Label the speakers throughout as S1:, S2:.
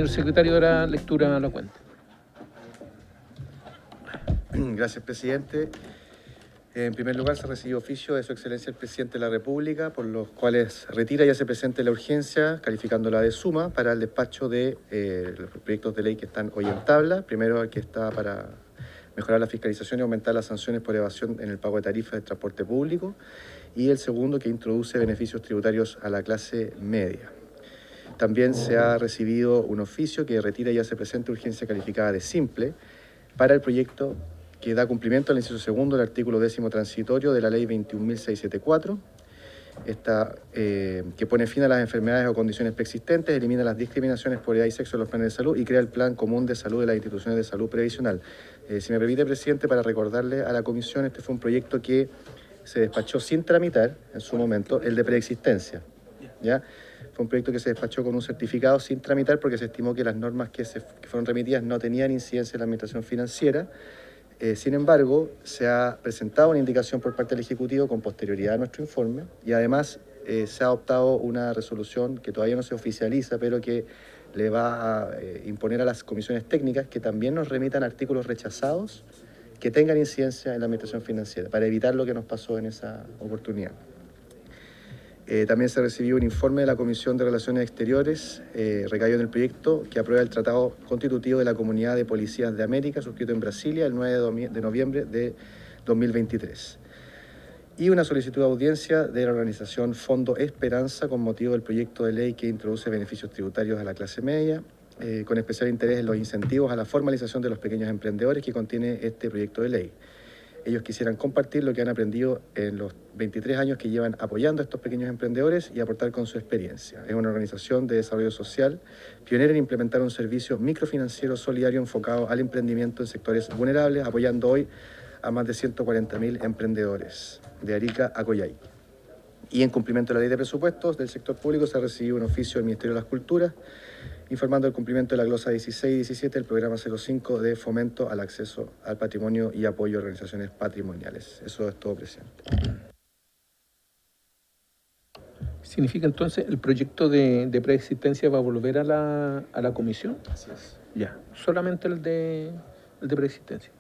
S1: Señor secretario, dará lectura a la cuenta.
S2: Gracias, presidente. En primer lugar, se recibió oficio de Su Excelencia el Presidente de la República, por los cuales retira y hace presente la urgencia, calificándola de suma, para el despacho de los proyectos de ley que están hoy en tabla. Primero, el que está para mejorar la fiscalización y aumentar las sanciones por evasión en el pago de tarifas de transporte público. Y el segundo, que introduce beneficios tributarios a la clase media. También se ha recibido un oficio que retira y hace presente urgencia calificada de simple para el proyecto que da cumplimiento al inciso segundo del artículo 10º transitorio de la Ley 21.674, que pone fin a las enfermedades o condiciones preexistentes, elimina las discriminaciones por edad y sexo en los planes de salud y crea el Plan Común de Salud de las Instituciones de Salud Previsional. Si me permite, presidente, para recordarle a la comisión, este fue un proyecto que se despachó sin tramitar en su momento, el de preexistencia, ¿ya? Fue un proyecto que se despachó con un certificado sin tramitar porque se estimó que las normas que fueron remitidas no tenían incidencia en la administración financiera. Sin embargo, se ha presentado una indicación por parte del Ejecutivo con posterioridad a nuestro informe y además se ha adoptado una resolución que todavía no se oficializa, pero que le va a imponer a las comisiones técnicas que también nos remitan artículos rechazados que tengan incidencia en la administración financiera, para evitar lo que nos pasó en esa oportunidad. También se recibió un informe de la Comisión de Relaciones Exteriores, recaído en el proyecto, que aprueba el Tratado Constitutivo de la Comunidad de Policías de América, suscrito en Brasilia el 9 de noviembre de 2023. Y una solicitud de audiencia de la organización Fondo Esperanza con motivo del proyecto de ley que introduce beneficios tributarios a la clase media, con especial interés en los incentivos a la formalización de los pequeños emprendedores que contiene este proyecto de ley. Ellos quisieran compartir lo que han aprendido en los 23 años que llevan apoyando a estos pequeños emprendedores y aportar con su experiencia. Es una organización de desarrollo social pionera en implementar un servicio microfinanciero solidario enfocado al emprendimiento en sectores vulnerables, apoyando hoy a más de 140.000 emprendedores de Arica a Coyhaique. Y en cumplimiento de la Ley de Presupuestos del sector público, se ha recibido un oficio del Ministerio de las Culturas informando el cumplimiento de la glosa 16 y 17 del programa 05 de fomento al acceso al patrimonio y apoyo a organizaciones patrimoniales. Eso es todo, presidente.
S1: ¿Significa entonces el proyecto de preexistencia va a volver a la comisión?
S2: Así es.
S1: Ya, solamente el de preexistencia,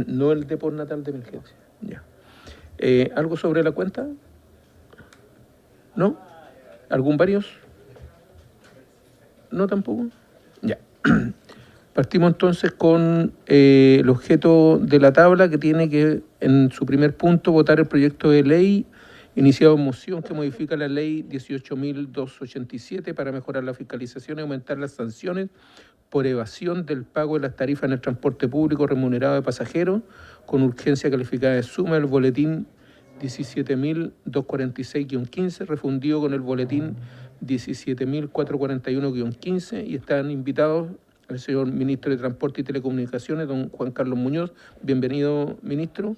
S1: no el de postnatal de emergencia. Ya. ¿Algo sobre la cuenta? ¿No? ¿Algún varios? ¿No tampoco? Ya. Partimos entonces con el objeto de la tabla, que tiene que, en su primer punto, votar el proyecto de ley iniciado en moción que modifica la ley 18.287 para mejorar la fiscalización y aumentar las sanciones por evasión del pago de las tarifas en el transporte público remunerado de pasajeros, con urgencia calificada de suma, el boletín 17.246-15, refundido con el boletín 17.441-15, y están invitados el señor Ministro de Transporte y Telecomunicaciones, don Juan Carlos Muñoz. Bienvenido, ministro.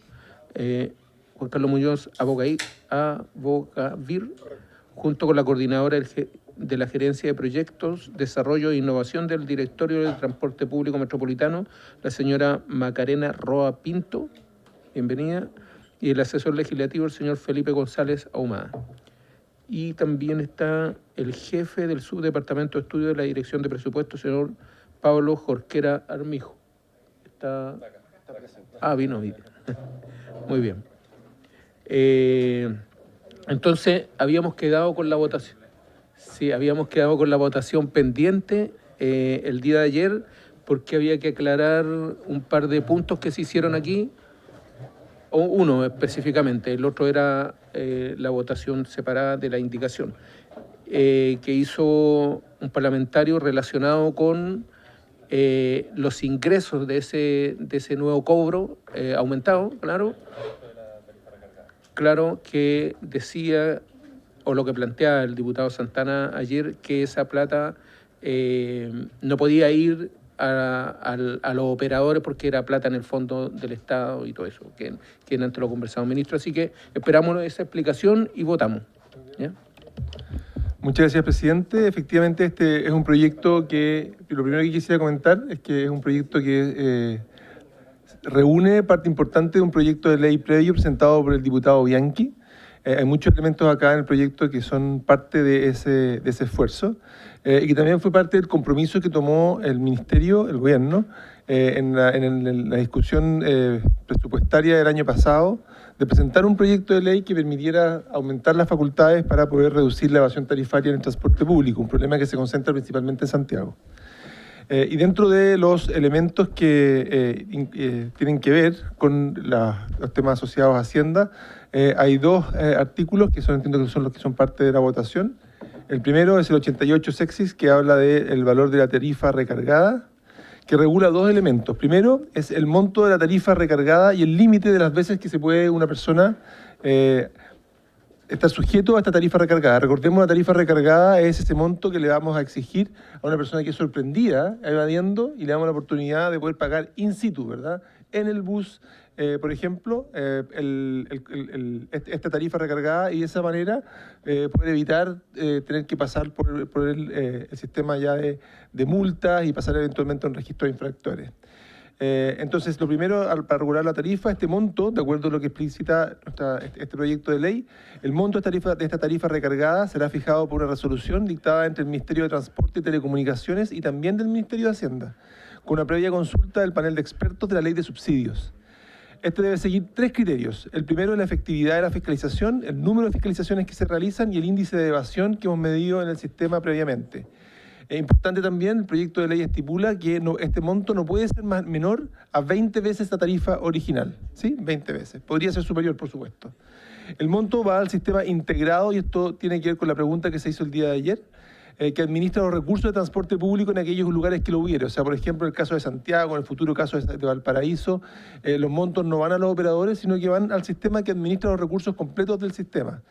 S1: Juan Carlos Muñoz, Abogavir, junto con la coordinadora de la Gerencia de Proyectos, Desarrollo e Innovación del Directorio de Transporte Público Metropolitano, la señora Macarena Roa Pinto. Bienvenida. Y el asesor legislativo, el señor Felipe González Ahumada. Y también está el jefe del Subdepartamento de Estudio de la Dirección de Presupuestos, señor Pablo Jorquera Armijo. Está presente. Vino. Muy bien. Entonces, habíamos quedado con la votación. Sí, habíamos quedado con la votación pendiente el día de ayer, porque había que aclarar un par de puntos que se hicieron aquí. Uno específicamente, el otro era la votación separada de la indicación que hizo un parlamentario relacionado con los ingresos de ese nuevo cobro aumentado, claro, que decía, o lo que planteaba el diputado Santana ayer, que esa plata no podía ir a los operadores porque era plata en el fondo del Estado y todo eso, que antes lo conversamos, ministro. Así que esperamos esa explicación y votamos. ¿Ya?
S3: Muchas gracias, presidente. Efectivamente, este es un proyecto que, lo primero que quisiera comentar es que es un proyecto que reúne parte importante de un proyecto de ley previo presentado por el diputado Bianchi, Hay muchos elementos acá en el proyecto que son parte de ese esfuerzo y que también fue parte del compromiso que tomó el Ministerio, el Gobierno, en la discusión presupuestaria del año pasado, de presentar un proyecto de ley que permitiera aumentar las facultades para poder reducir la evasión tarifaria en el transporte público, un problema que se concentra principalmente en Santiago. Y dentro de los elementos que tienen que ver con los temas asociados a Hacienda, hay dos artículos que entiendo que son los que son parte de la votación. El primero es el 88 sexis, que habla del valor de la tarifa recargada, que regula dos elementos. Primero es el monto de la tarifa recargada y el límite de las veces que se puede una persona estar sujeto a esta tarifa recargada. Recordemos, la tarifa recargada es ese monto que le vamos a exigir a una persona que es sorprendida evadiendo y le damos la oportunidad de poder pagar in situ, ¿verdad? En el bus, por ejemplo, esta tarifa recargada, y de esa manera poder evitar tener que pasar por el sistema ya de multas y pasar eventualmente a un registro de infractores. Entonces, lo primero, para regular la tarifa, este monto, de acuerdo a lo que explicita este proyecto de ley, el monto de esta tarifa recargada será fijado por una resolución dictada entre el Ministerio de Transporte y Telecomunicaciones y también del Ministerio de Hacienda, con una previa consulta del panel de expertos de la Ley de Subsidios. Este debe seguir tres criterios. El primero es la efectividad de la fiscalización, el número de fiscalizaciones que se realizan y el índice de evasión que hemos medido en el sistema previamente. Es importante también, el proyecto de ley estipula que este monto no puede ser menor a 20 veces la tarifa original, ¿sí? 20 veces. Podría ser superior, por supuesto. El monto va al sistema integrado, y esto tiene que ver con la pregunta que se hizo el día de ayer, que administra los recursos de transporte público en aquellos lugares que lo hubiere. O sea, por ejemplo, en el caso de Santiago, en el futuro caso de Valparaíso, los montos no van a los operadores, sino que van al sistema que administra los recursos completos del sistema.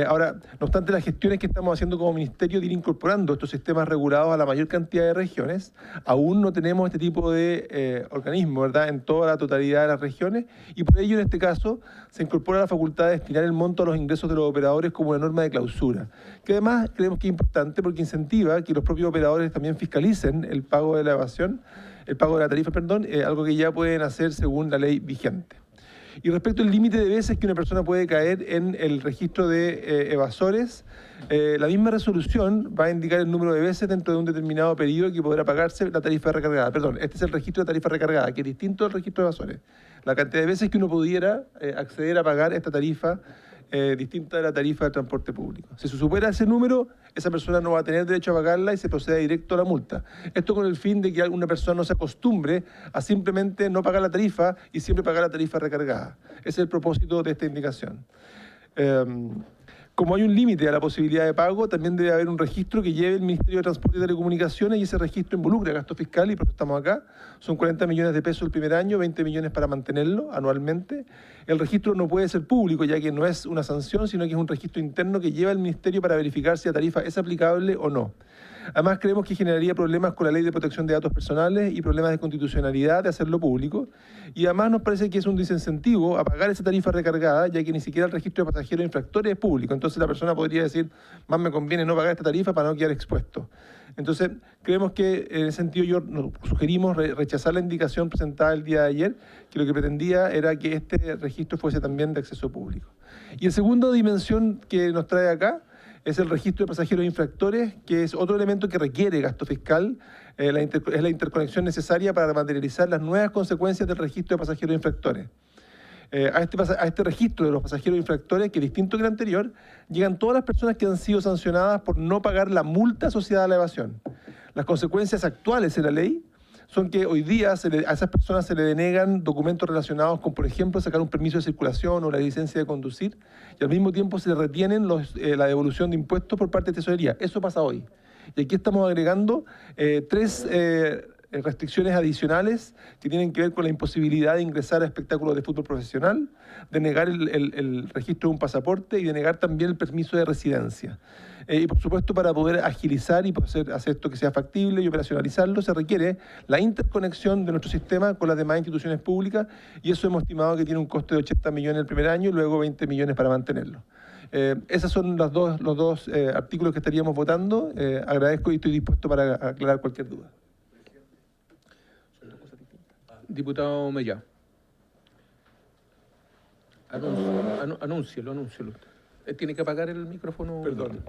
S3: Ahora, no obstante, las gestiones que estamos haciendo como ministerio de ir incorporando estos sistemas regulados a la mayor cantidad de regiones, aún no tenemos este tipo de organismo, ¿verdad?, en toda la totalidad de las regiones, y por ello, en este caso, se incorpora la facultad de destinar el monto a los ingresos de los operadores como una norma de clausura, que además creemos que es importante porque incentiva que los propios operadores también fiscalicen el pago de la evasión, el pago de la tarifa, perdón, algo que ya pueden hacer según la ley vigente. Y respecto al límite de veces que una persona puede caer en el registro de evasores, la misma resolución va a indicar el número de veces dentro de un determinado periodo que podrá pagarse la tarifa recargada. Perdón, este es el registro de tarifa recargada, que es distinto al registro de evasores. La cantidad de veces que uno pudiera acceder a pagar esta tarifa distinta de la tarifa de transporte público. Si se supera ese número, esa persona no va a tener derecho a pagarla y se procede directo a la multa. Esto con el fin de que alguna persona no se acostumbre a simplemente no pagar la tarifa y siempre pagar la tarifa recargada. Ese es el propósito de esta indicación. Como hay un límite a la posibilidad de pago, también debe haber un registro que lleve el Ministerio de Transporte y Telecomunicaciones, y ese registro involucra gasto fiscal, y por eso estamos acá. Son 40 millones de pesos el primer año, 20 millones para mantenerlo anualmente. El registro no puede ser público, ya que no es una sanción, sino que es un registro interno que lleva el Ministerio para verificar si la tarifa es aplicable o no. Además, creemos que generaría problemas con la Ley de Protección de Datos Personales y problemas de constitucionalidad de hacerlo público. Y además nos parece que es un desincentivo a pagar esa tarifa recargada, ya que ni siquiera el registro de pasajeros infractores es público. Entonces la persona podría decir, más me conviene no pagar esta tarifa para no quedar expuesto. Entonces, creemos que en ese sentido nos sugerimos rechazar la indicación presentada el día de ayer, que lo que pretendía era que este registro fuese también de acceso público. Y la segunda dimensión que nos trae acá es el registro de pasajeros infractores, que es otro elemento que requiere gasto fiscal. Es la interconexión necesaria para materializar las nuevas consecuencias del registro de pasajeros infractores. A este registro de los pasajeros infractores, que es distinto que el anterior, llegan todas las personas que han sido sancionadas por no pagar la multa asociada a la evasión. Las consecuencias actuales en la ley son que hoy día a esas personas se le denegan documentos relacionados con, por ejemplo, sacar un permiso de circulación o la licencia de conducir, y al mismo tiempo se le retienen la devolución de impuestos por parte de Tesorería. Eso pasa hoy. Y aquí estamos agregando tres restricciones adicionales que tienen que ver con la imposibilidad de ingresar a espectáculos de fútbol profesional, de negar el registro de un pasaporte y de negar también el permiso de residencia. Y por supuesto, para poder agilizar y poder hacer esto que sea factible y operacionalizarlo, se requiere la interconexión de nuestro sistema con las demás instituciones públicas, y eso hemos estimado que tiene un coste de 80 millones el primer año y luego 20 millones para mantenerlo. Esos son los dos artículos que estaríamos votando. Agradezco y estoy dispuesto para aclarar cualquier duda.
S1: Diputado Mellá. Anúncielo. Tiene que apagar el micrófono.
S3: Perdón.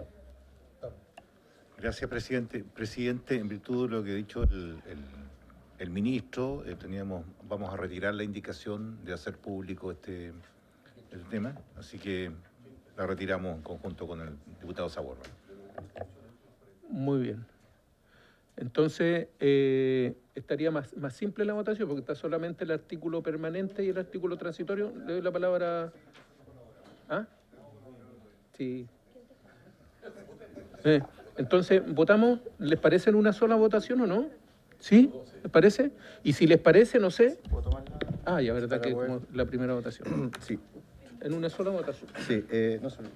S4: Gracias, presidente. Presidente, en virtud de lo que ha dicho el ministro, vamos a retirar la indicación de hacer público el tema, así que la retiramos en conjunto con el diputado Saborba.
S1: Muy bien. Entonces, estaría más simple la votación, porque está solamente el artículo permanente y el artículo transitorio. Le doy la palabra. ¿Ah? Sí. Entonces, ¿votamos? ¿Les parece en una sola votación o no? ¿Sí? ¿Les parece? Y si les parece, no sé. Ah, ya, verdad que como la primera votación.
S2: Sí.
S1: En una sola votación.
S2: Sí, no solo.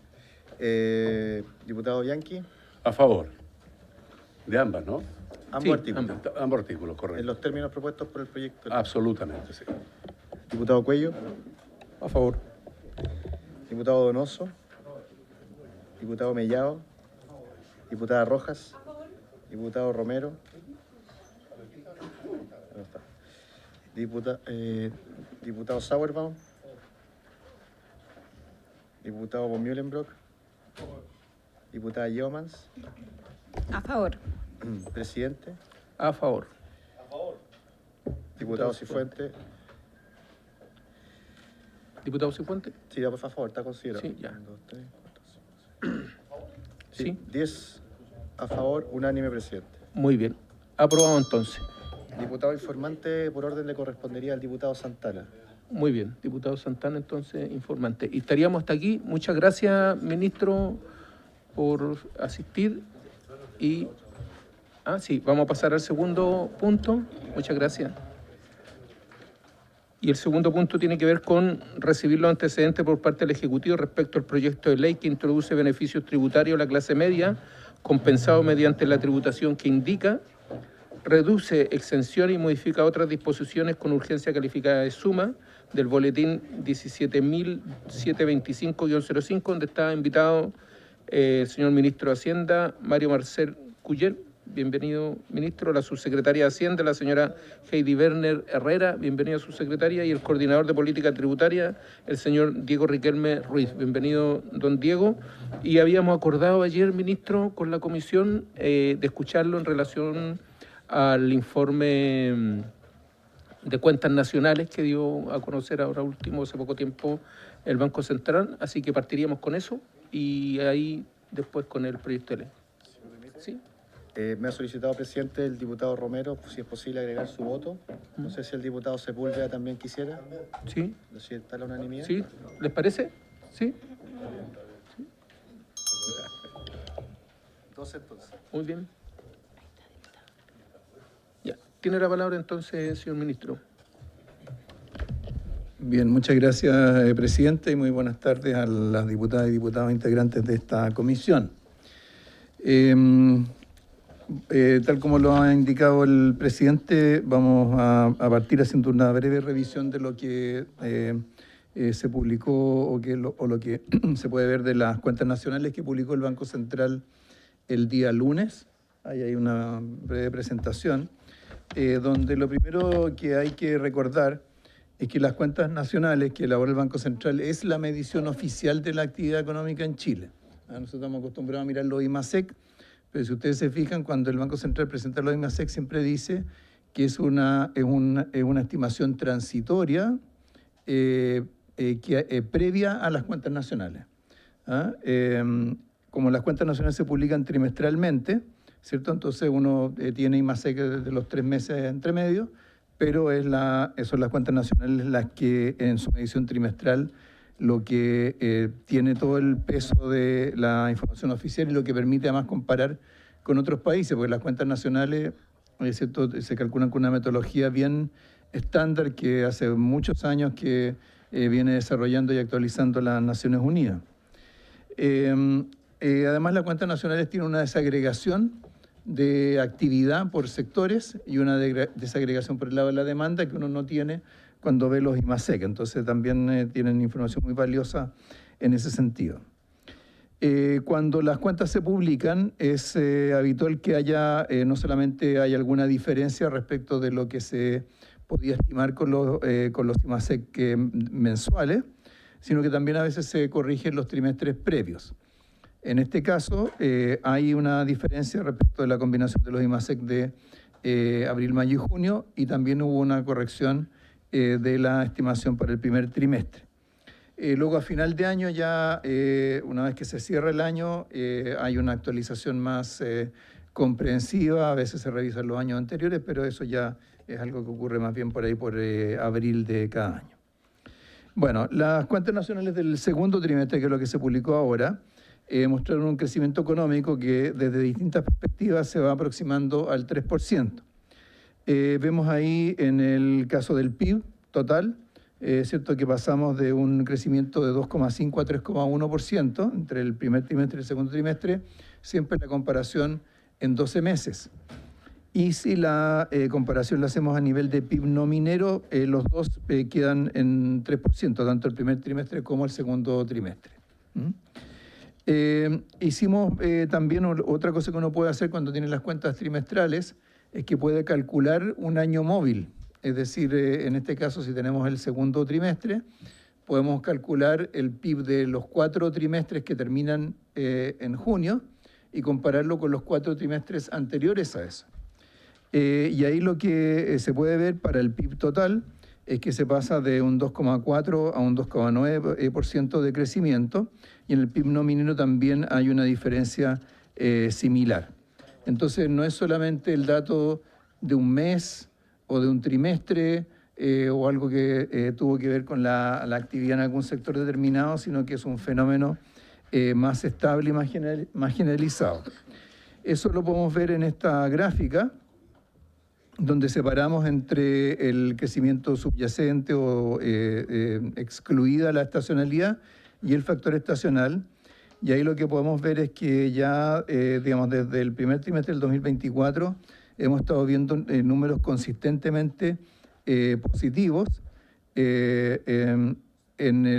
S2: Diputado Bianchi,
S5: A favor. De ambas, ¿no?
S2: ambos
S1: Sí,
S2: artículos.
S5: Ambos artículos,
S2: En
S5: correcto.
S2: los términos propuestos por el proyecto.
S5: Absolutamente, sí.
S2: Diputado Cuello,
S1: A favor.
S2: diputado Donoso, diputado Mellado, diputada Rojas, diputado Romero, ¿dónde está? Diputado Sauerbaum, diputado von Mühlenbrock, diputada Yeomans,
S6: A favor.
S2: presidente,
S1: A favor.
S2: diputado Cifuentes.
S1: ¿Diputado Cifuentes?
S2: Sí, por favor, está considerado.
S1: Sí, ya.
S2: 1, 2, 3, 4, 5, 6.
S1: Sí.
S2: 10 a favor, unánime, presidente.
S1: Muy bien. Aprobado entonces.
S2: Diputado informante, por orden le correspondería al diputado Santana.
S1: Muy bien. Diputado Santana, entonces, informante. Y estaríamos hasta aquí. Muchas gracias, ministro, por asistir. Y, sí, vamos a pasar al segundo punto. Muchas gracias. Y el segundo punto tiene que ver con recibir los antecedentes por parte del Ejecutivo respecto al proyecto de ley que introduce beneficios tributarios a la clase media, compensado mediante la tributación que indica, reduce exención y modifica otras disposiciones con urgencia calificada de suma del boletín 17.725-05, donde está invitado el señor ministro de Hacienda, Mario Marcel Cuyel. Bienvenido, ministro. La subsecretaria de Hacienda, la señora Heidi Werner Herrera. Bienvenida, subsecretaria. Y el coordinador de política tributaria, el señor Diego Riquelme Ruiz. Bienvenido, don Diego. Y habíamos acordado ayer, ministro, con la comisión de escucharlo en relación al informe de cuentas nacionales que dio a conocer ahora último, hace poco tiempo, el Banco Central. Así que partiríamos con eso y ahí después con el proyecto de ley. ¿Sí?
S2: Me ha solicitado, presidente, el diputado Romero, si es posible agregar su voto. No sé si el diputado Sepúlveda también quisiera.
S1: ¿Sí?
S2: Si está la unanimidad.
S1: ¿Sí? ¿Les parece? ¿Sí?
S2: 12 entonces.
S1: Muy bien. Ya. Tiene la palabra entonces, señor ministro.
S7: Bien, muchas gracias, presidente, y muy buenas tardes a las diputadas y diputados integrantes de esta comisión. Tal como lo ha indicado el presidente, vamos a partir haciendo una breve revisión de lo que se publicó o lo que se puede ver de las cuentas nacionales que publicó el Banco Central el día lunes. Ahí hay una breve presentación, donde lo primero que hay que recordar es que las cuentas nacionales que elabora el Banco Central es la medición oficial de la actividad económica en Chile. Nosotros estamos acostumbrados a mirar los IMASEC, pero si ustedes se fijan, cuando el Banco Central presenta los IMASEC siempre dice que es una estimación transitoria previa a las cuentas nacionales. Como las cuentas nacionales se publican trimestralmente, ¿cierto? Entonces uno tiene IMASEC de los 3 meses entre medio, pero son las cuentas nacionales las que en su medición trimestral lo que tiene todo el peso de la información oficial y lo que permite además comparar con otros países, porque las cuentas nacionales ¿cierto? Se calculan con una metodología bien estándar que hace muchos años que viene desarrollando y actualizando las Naciones Unidas. Además, las cuentas nacionales tienen una desagregación de actividad por sectores y una desagregación por el lado de la demanda que uno no tiene cuando ve los IMASEC. Entonces también tienen información muy valiosa en ese sentido. Cuando las cuentas se publican, es habitual que haya, no solamente hay alguna diferencia respecto de lo que se podía estimar con los IMASEC mensuales, sino que también a veces se corrigen los trimestres previos. En este caso, hay una diferencia respecto de la combinación de los IMASEC de abril, mayo y junio, y también hubo una corrección de la estimación para el primer trimestre. Luego, a final de año, ya una vez que se cierra el año, hay una actualización más comprensiva. A veces se revisan los años anteriores, pero eso ya es algo que ocurre más bien por ahí, por abril de cada año. Bueno, las cuentas nacionales del segundo trimestre, que es lo que se publicó ahora, mostraron un crecimiento económico que desde distintas perspectivas se va aproximando al 3%. Vemos ahí en el caso del PIB total, cierto que pasamos de un crecimiento de 2,5 a 3,1% entre el primer trimestre y el segundo trimestre, siempre la comparación en 12 meses. Y si la comparación la hacemos a nivel de PIB no minero, los dos quedan en 3%, tanto el primer trimestre como el segundo trimestre. Hicimos también otra cosa que uno puede hacer cuando tiene las cuentas trimestrales, es que puede calcular un año móvil. Es decir, en este caso, si tenemos el segundo trimestre, podemos calcular el PIB de los 4 trimestres que terminan en junio y compararlo con los 4 trimestres anteriores a eso. Y ahí lo que se puede ver para el PIB total es que se pasa de un 2,4 a un 2,9% de crecimiento, y en el PIB no minero también hay una diferencia similar. Entonces, no es solamente el dato de un mes o de un trimestre o algo que tuvo que ver con la actividad en algún sector determinado, sino que es un fenómeno más estable y más generalizado. Eso lo podemos ver en esta gráfica, donde separamos entre el crecimiento subyacente o excluida la estacionalidad y el factor estacional. Y ahí lo que podemos ver es que ya, digamos, desde el primer trimestre del 2024 hemos estado viendo números consistentemente positivos. En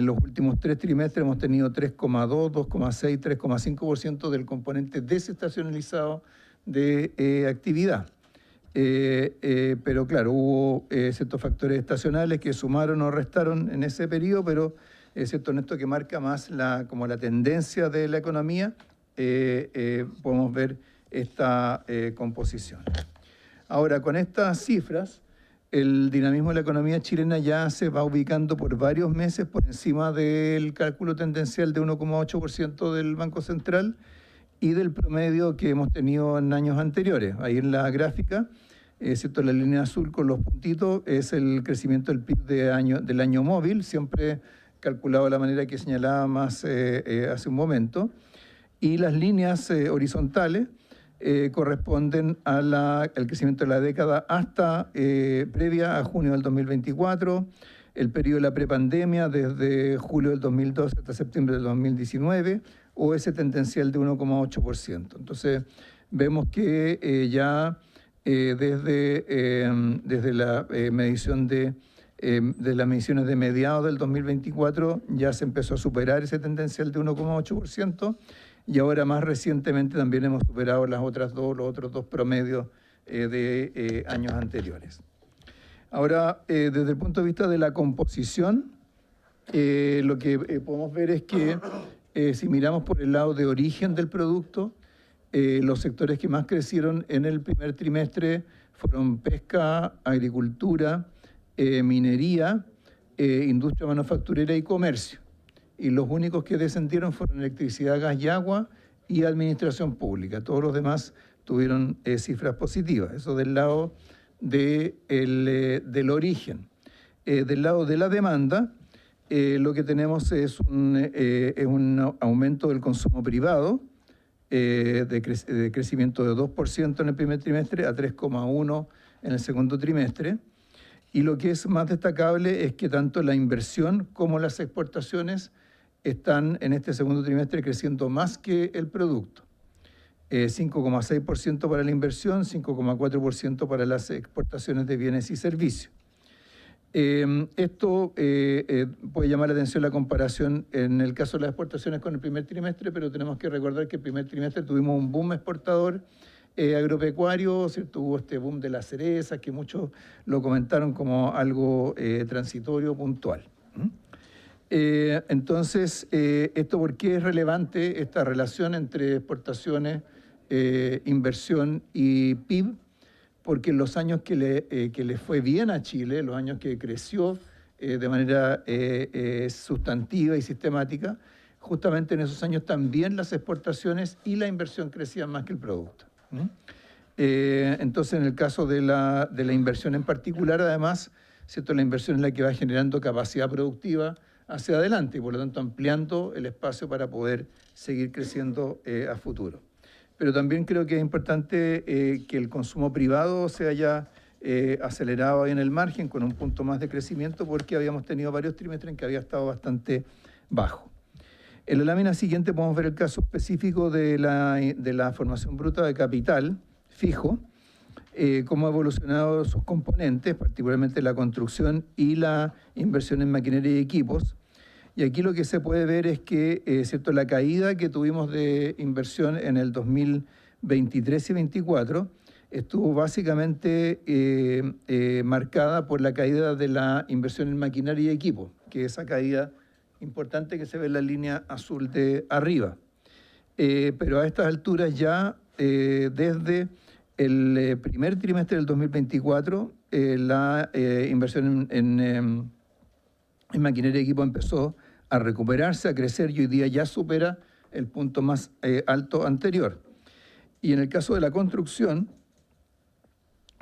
S7: los últimos 3 trimestres hemos tenido 3,2, 2,6, 3,5% del componente desestacionalizado de actividad. Pero claro, hubo ciertos factores estacionales que sumaron o restaron en ese periodo, pero es cierto, en esto que marca más como la tendencia de la economía, podemos ver esta composición. Ahora, con estas cifras, el dinamismo de la economía chilena ya se va ubicando por varios meses por encima del cálculo tendencial de 1,8% del Banco Central y del promedio que hemos tenido en años anteriores. Ahí en la gráfica, ¿cierto? La línea azul con los puntitos es el crecimiento del PIB del año móvil, siempre calculado de la manera que señalaba más hace un momento. Y las líneas horizontales corresponden al crecimiento de la década hasta previa a junio del 2024, el periodo de la prepandemia desde julio del 2012 hasta septiembre del 2019, o ese tendencial de 1,8%. Entonces, vemos que ya desde la medición de las mediciones de mediados del 2024 ya se empezó a superar ese tendencial de 1,8%, y ahora más recientemente también hemos superado los otros dos promedios de años anteriores. Ahora, desde el punto de vista de la composición, lo que podemos ver es que si miramos por el lado de origen del producto, los sectores que más crecieron en el primer trimestre fueron pesca, agricultura, minería, industria manufacturera y comercio. Y los únicos que descendieron fueron electricidad, gas y agua y administración pública. Todos los demás tuvieron cifras positivas. Eso del lado del origen. Del lado de la demanda, lo que tenemos es un aumento del consumo privado, de crecimiento de 2% en el primer trimestre a 3,1% en el segundo trimestre. Y lo que es más destacable es que tanto la inversión como las exportaciones están en este segundo trimestre creciendo más que el producto. 5,6% para la inversión, 5,4% para las exportaciones de bienes y servicios. Esto puede llamar la atención la comparación en el caso de las exportaciones con el primer trimestre, pero tenemos que recordar que el primer trimestre tuvimos un boom exportador agropecuario, ¿cierto? Hubo este boom de las cerezas, que muchos lo comentaron como algo transitorio, puntual. Entonces, ¿esto por qué es relevante esta relación entre exportaciones, inversión y PIB? Porque en los años que le fue bien a Chile, los años que creció de manera sustantiva y sistemática, justamente en esos años también las exportaciones y la inversión crecían más que el producto. Entonces, en el caso de la inversión en particular, además, ¿cierto? La inversión es la que va generando capacidad productiva hacia adelante y, por lo tanto, ampliando el espacio para poder seguir creciendo a futuro. Pero también creo que es importante que el consumo privado se haya acelerado ahí en el margen con un punto más de crecimiento, porque habíamos tenido varios trimestres en que había estado bastante bajo. En la lámina siguiente podemos ver el caso específico de la formación bruta de capital fijo, cómo ha evolucionado sus componentes, particularmente la construcción y la inversión en maquinaria y equipos. Y aquí lo que se puede ver es que ¿cierto? La caída que tuvimos de inversión en el 2023 y 2024 estuvo básicamente marcada por la caída de la inversión en maquinaria y equipos, que es esa caída importante que se ve en la línea azul de arriba. Pero a estas alturas ya, desde el primer trimestre del 2024, la inversión en maquinaria y equipo empezó a recuperarse, a crecer y hoy día ya supera el punto más alto anterior. Y en el caso de la construcción,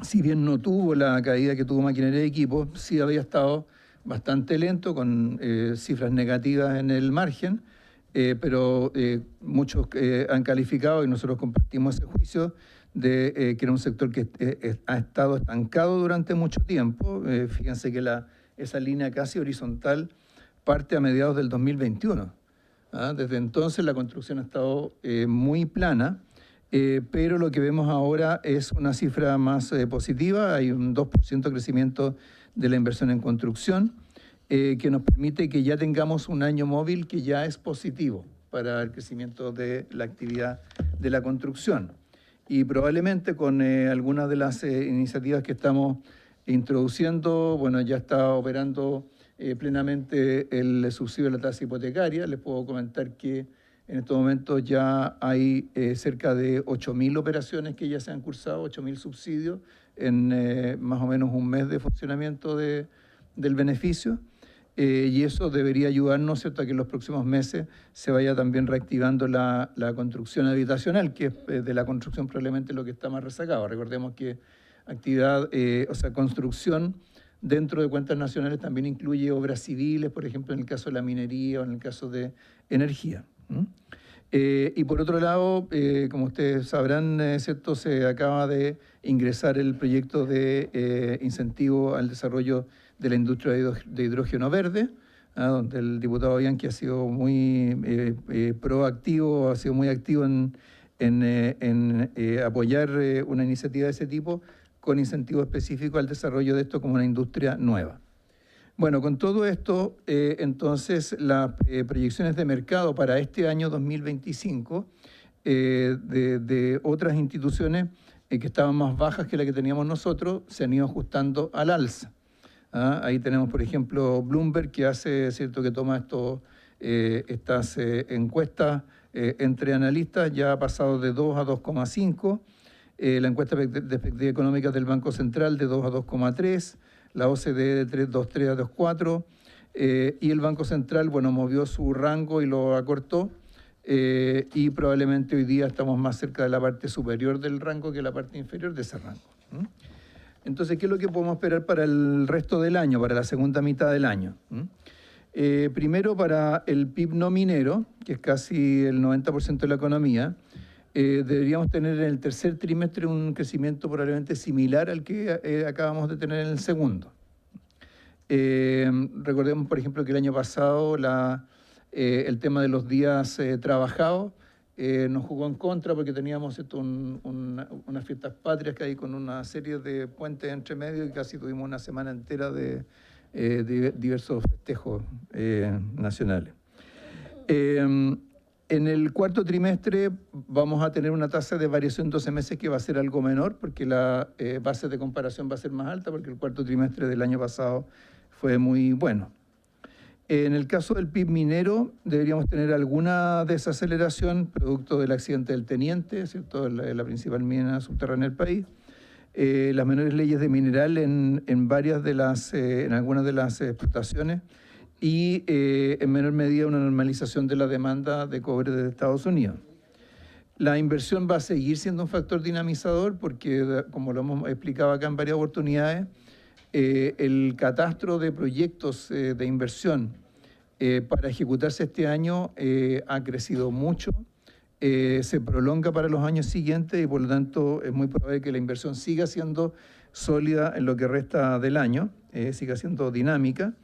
S7: si bien no tuvo la caída que tuvo maquinaria y equipo, sí había estado bastante lento, con cifras negativas en el margen, pero muchos han calificado, y nosotros compartimos ese juicio, de que era un sector que ha estado estancado durante mucho tiempo. Fíjense que esa línea casi horizontal parte a mediados del 2021. Desde entonces la construcción ha estado muy plana, pero lo que vemos ahora es una cifra más positiva. Hay un 2% de crecimiento de la inversión en construcción, que nos permite que ya tengamos un año móvil que ya es positivo para el crecimiento de la actividad de la construcción. Y probablemente con algunas de las iniciativas que estamos introduciendo, bueno, ya está operando plenamente el subsidio de la tasa hipotecaria. Les puedo comentar que en estos momentos ya hay cerca de 8.000 operaciones que ya se han cursado, 8.000 subsidios en más o menos un mes de funcionamiento del beneficio. Y eso debería ayudarnos, ¿cierto?, a que en los próximos meses se vaya también reactivando la construcción habitacional, que es de la construcción probablemente lo que está más rezagado. Recordemos que actividad, construcción dentro de cuentas nacionales también incluye obras civiles, por ejemplo, en el caso de la minería o en el caso de energía. Y por otro lado, como ustedes sabrán, ¿cierto?, se acaba de ingresar el proyecto de incentivo al desarrollo de la industria de hidrógeno verde, donde el diputado Bianchi ha sido muy proactivo, ha sido muy activo en apoyar una iniciativa de ese tipo, con incentivo específico al desarrollo de esto como una industria nueva. Bueno, con todo esto, entonces, las proyecciones de mercado para este año 2025 de otras instituciones que estaban más bajas que la que teníamos nosotros, se han ido ajustando al alza. Ahí tenemos, por ejemplo, Bloomberg, que hace, ¿cierto?, que toma estas encuestas entre analistas, ya ha pasado de 2 a 2,5. La encuesta de perspectivas económicas del Banco Central de 2 a 2,3, la OCDE de 2,3 a 2,4, y el Banco Central, bueno, movió su rango y lo acortó, y probablemente hoy día estamos más cerca de la parte superior del rango que la parte inferior de ese rango. Entonces, ¿qué es lo que podemos esperar para el resto del año, para la segunda mitad del año? Primero, para el PIB no minero, que es casi el 90% de la economía, deberíamos tener en el tercer trimestre un crecimiento probablemente similar al que acabamos de tener en el segundo. Recordemos, por ejemplo, que el año pasado el tema de los días trabajados nos jugó en contra, porque teníamos unas fiestas patrias que hay con una serie de puentes entre medio, y casi tuvimos una semana entera de diversos festejos nacionales. En el cuarto trimestre vamos a tener una tasa de variación 12 meses que va a ser algo menor, porque la base de comparación va a ser más alta, porque el cuarto trimestre del año pasado fue muy bueno. En el caso del PIB minero, deberíamos tener alguna desaceleración producto del accidente del Teniente, ¿cierto? La principal mina subterránea del país. Las menores leyes de mineral en algunas de las explotaciones y en menor medida una normalización de la demanda de cobre desde Estados Unidos. La inversión va a seguir siendo un factor dinamizador porque, como lo hemos explicado acá en varias oportunidades, el catastro de proyectos de inversión para ejecutarse este año ha crecido mucho, se prolonga para los años siguientes y por lo tanto es muy probable que la inversión siga siendo sólida en lo que resta del año, siga siendo dinámica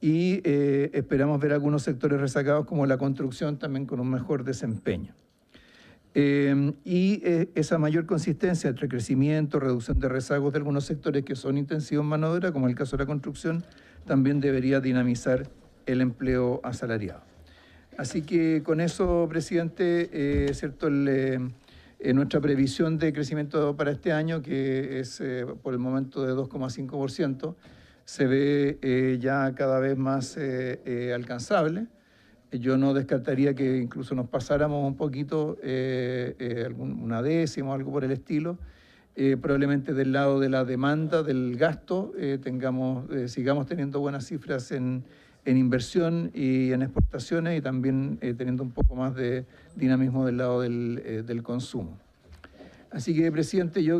S7: y esperamos ver algunos sectores rezagados como la construcción también con un mejor desempeño. Esa mayor consistencia entre crecimiento, reducción de rezagos de algunos sectores que son intensivos en mano de obra, como el caso de la construcción, también debería dinamizar el empleo asalariado. Así que con eso, presidente, ¿cierto? Nuestra previsión de crecimiento para este año, que es por el momento de 2,5%, se ve ya cada vez más alcanzable. Yo no descartaría que incluso nos pasáramos un poquito, una décima o algo por el estilo. Probablemente del lado de la demanda, del gasto, sigamos teniendo buenas cifras en inversión y en exportaciones y también teniendo un poco más de dinamismo del lado del consumo. Así que, presidente, yo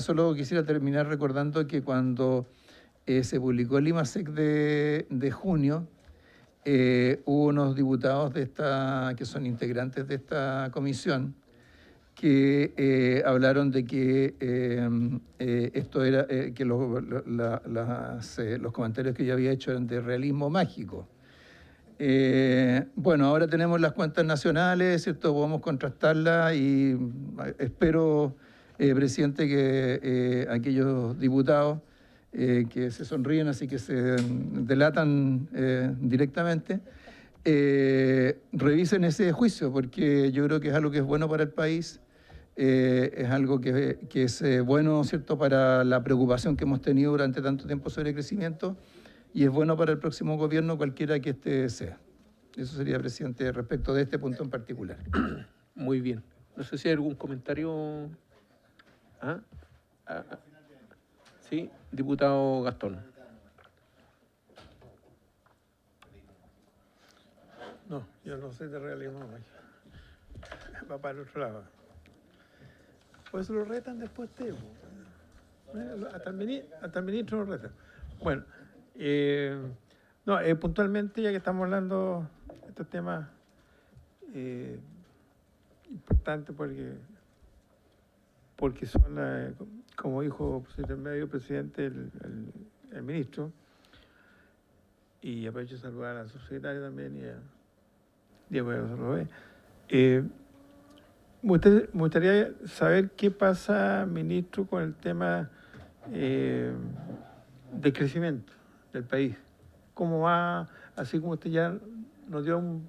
S7: solo quisiera terminar recordando que cuando se publicó el IMASEC de junio, hubo unos diputados que son integrantes de esta comisión que hablaron de que esto era que los comentarios que yo había hecho eran de realismo mágico. Bueno, ahora tenemos las cuentas nacionales, ¿cierto? Podemos contrastarlas y espero, presidente, que aquellos diputados que se sonríen, así que se delatan directamente, revisen ese juicio, porque yo creo que es algo que es bueno para el país, es algo que es bueno, ¿cierto?, para la preocupación que hemos tenido durante tanto tiempo sobre el crecimiento, y es bueno para el próximo gobierno, cualquiera que este sea. Eso sería, presidente, respecto de este punto en particular.
S1: Muy bien. No sé si hay algún comentario. Sí, diputado Gastón.
S3: No, yo no soy de realismo mágico. Va para el otro lado. Pues lo retan después hasta el ministro lo retan. Bueno, puntualmente, ya que estamos hablando de estos temas importantes porque son, como dijo el medio presidente, el ministro, y aprovecho de saludar a la subsecretaria también y a Diego Rodríguez. Me gustaría saber qué pasa, ministro, con el tema del crecimiento del país. ¿Cómo va? Así como usted ya nos dio un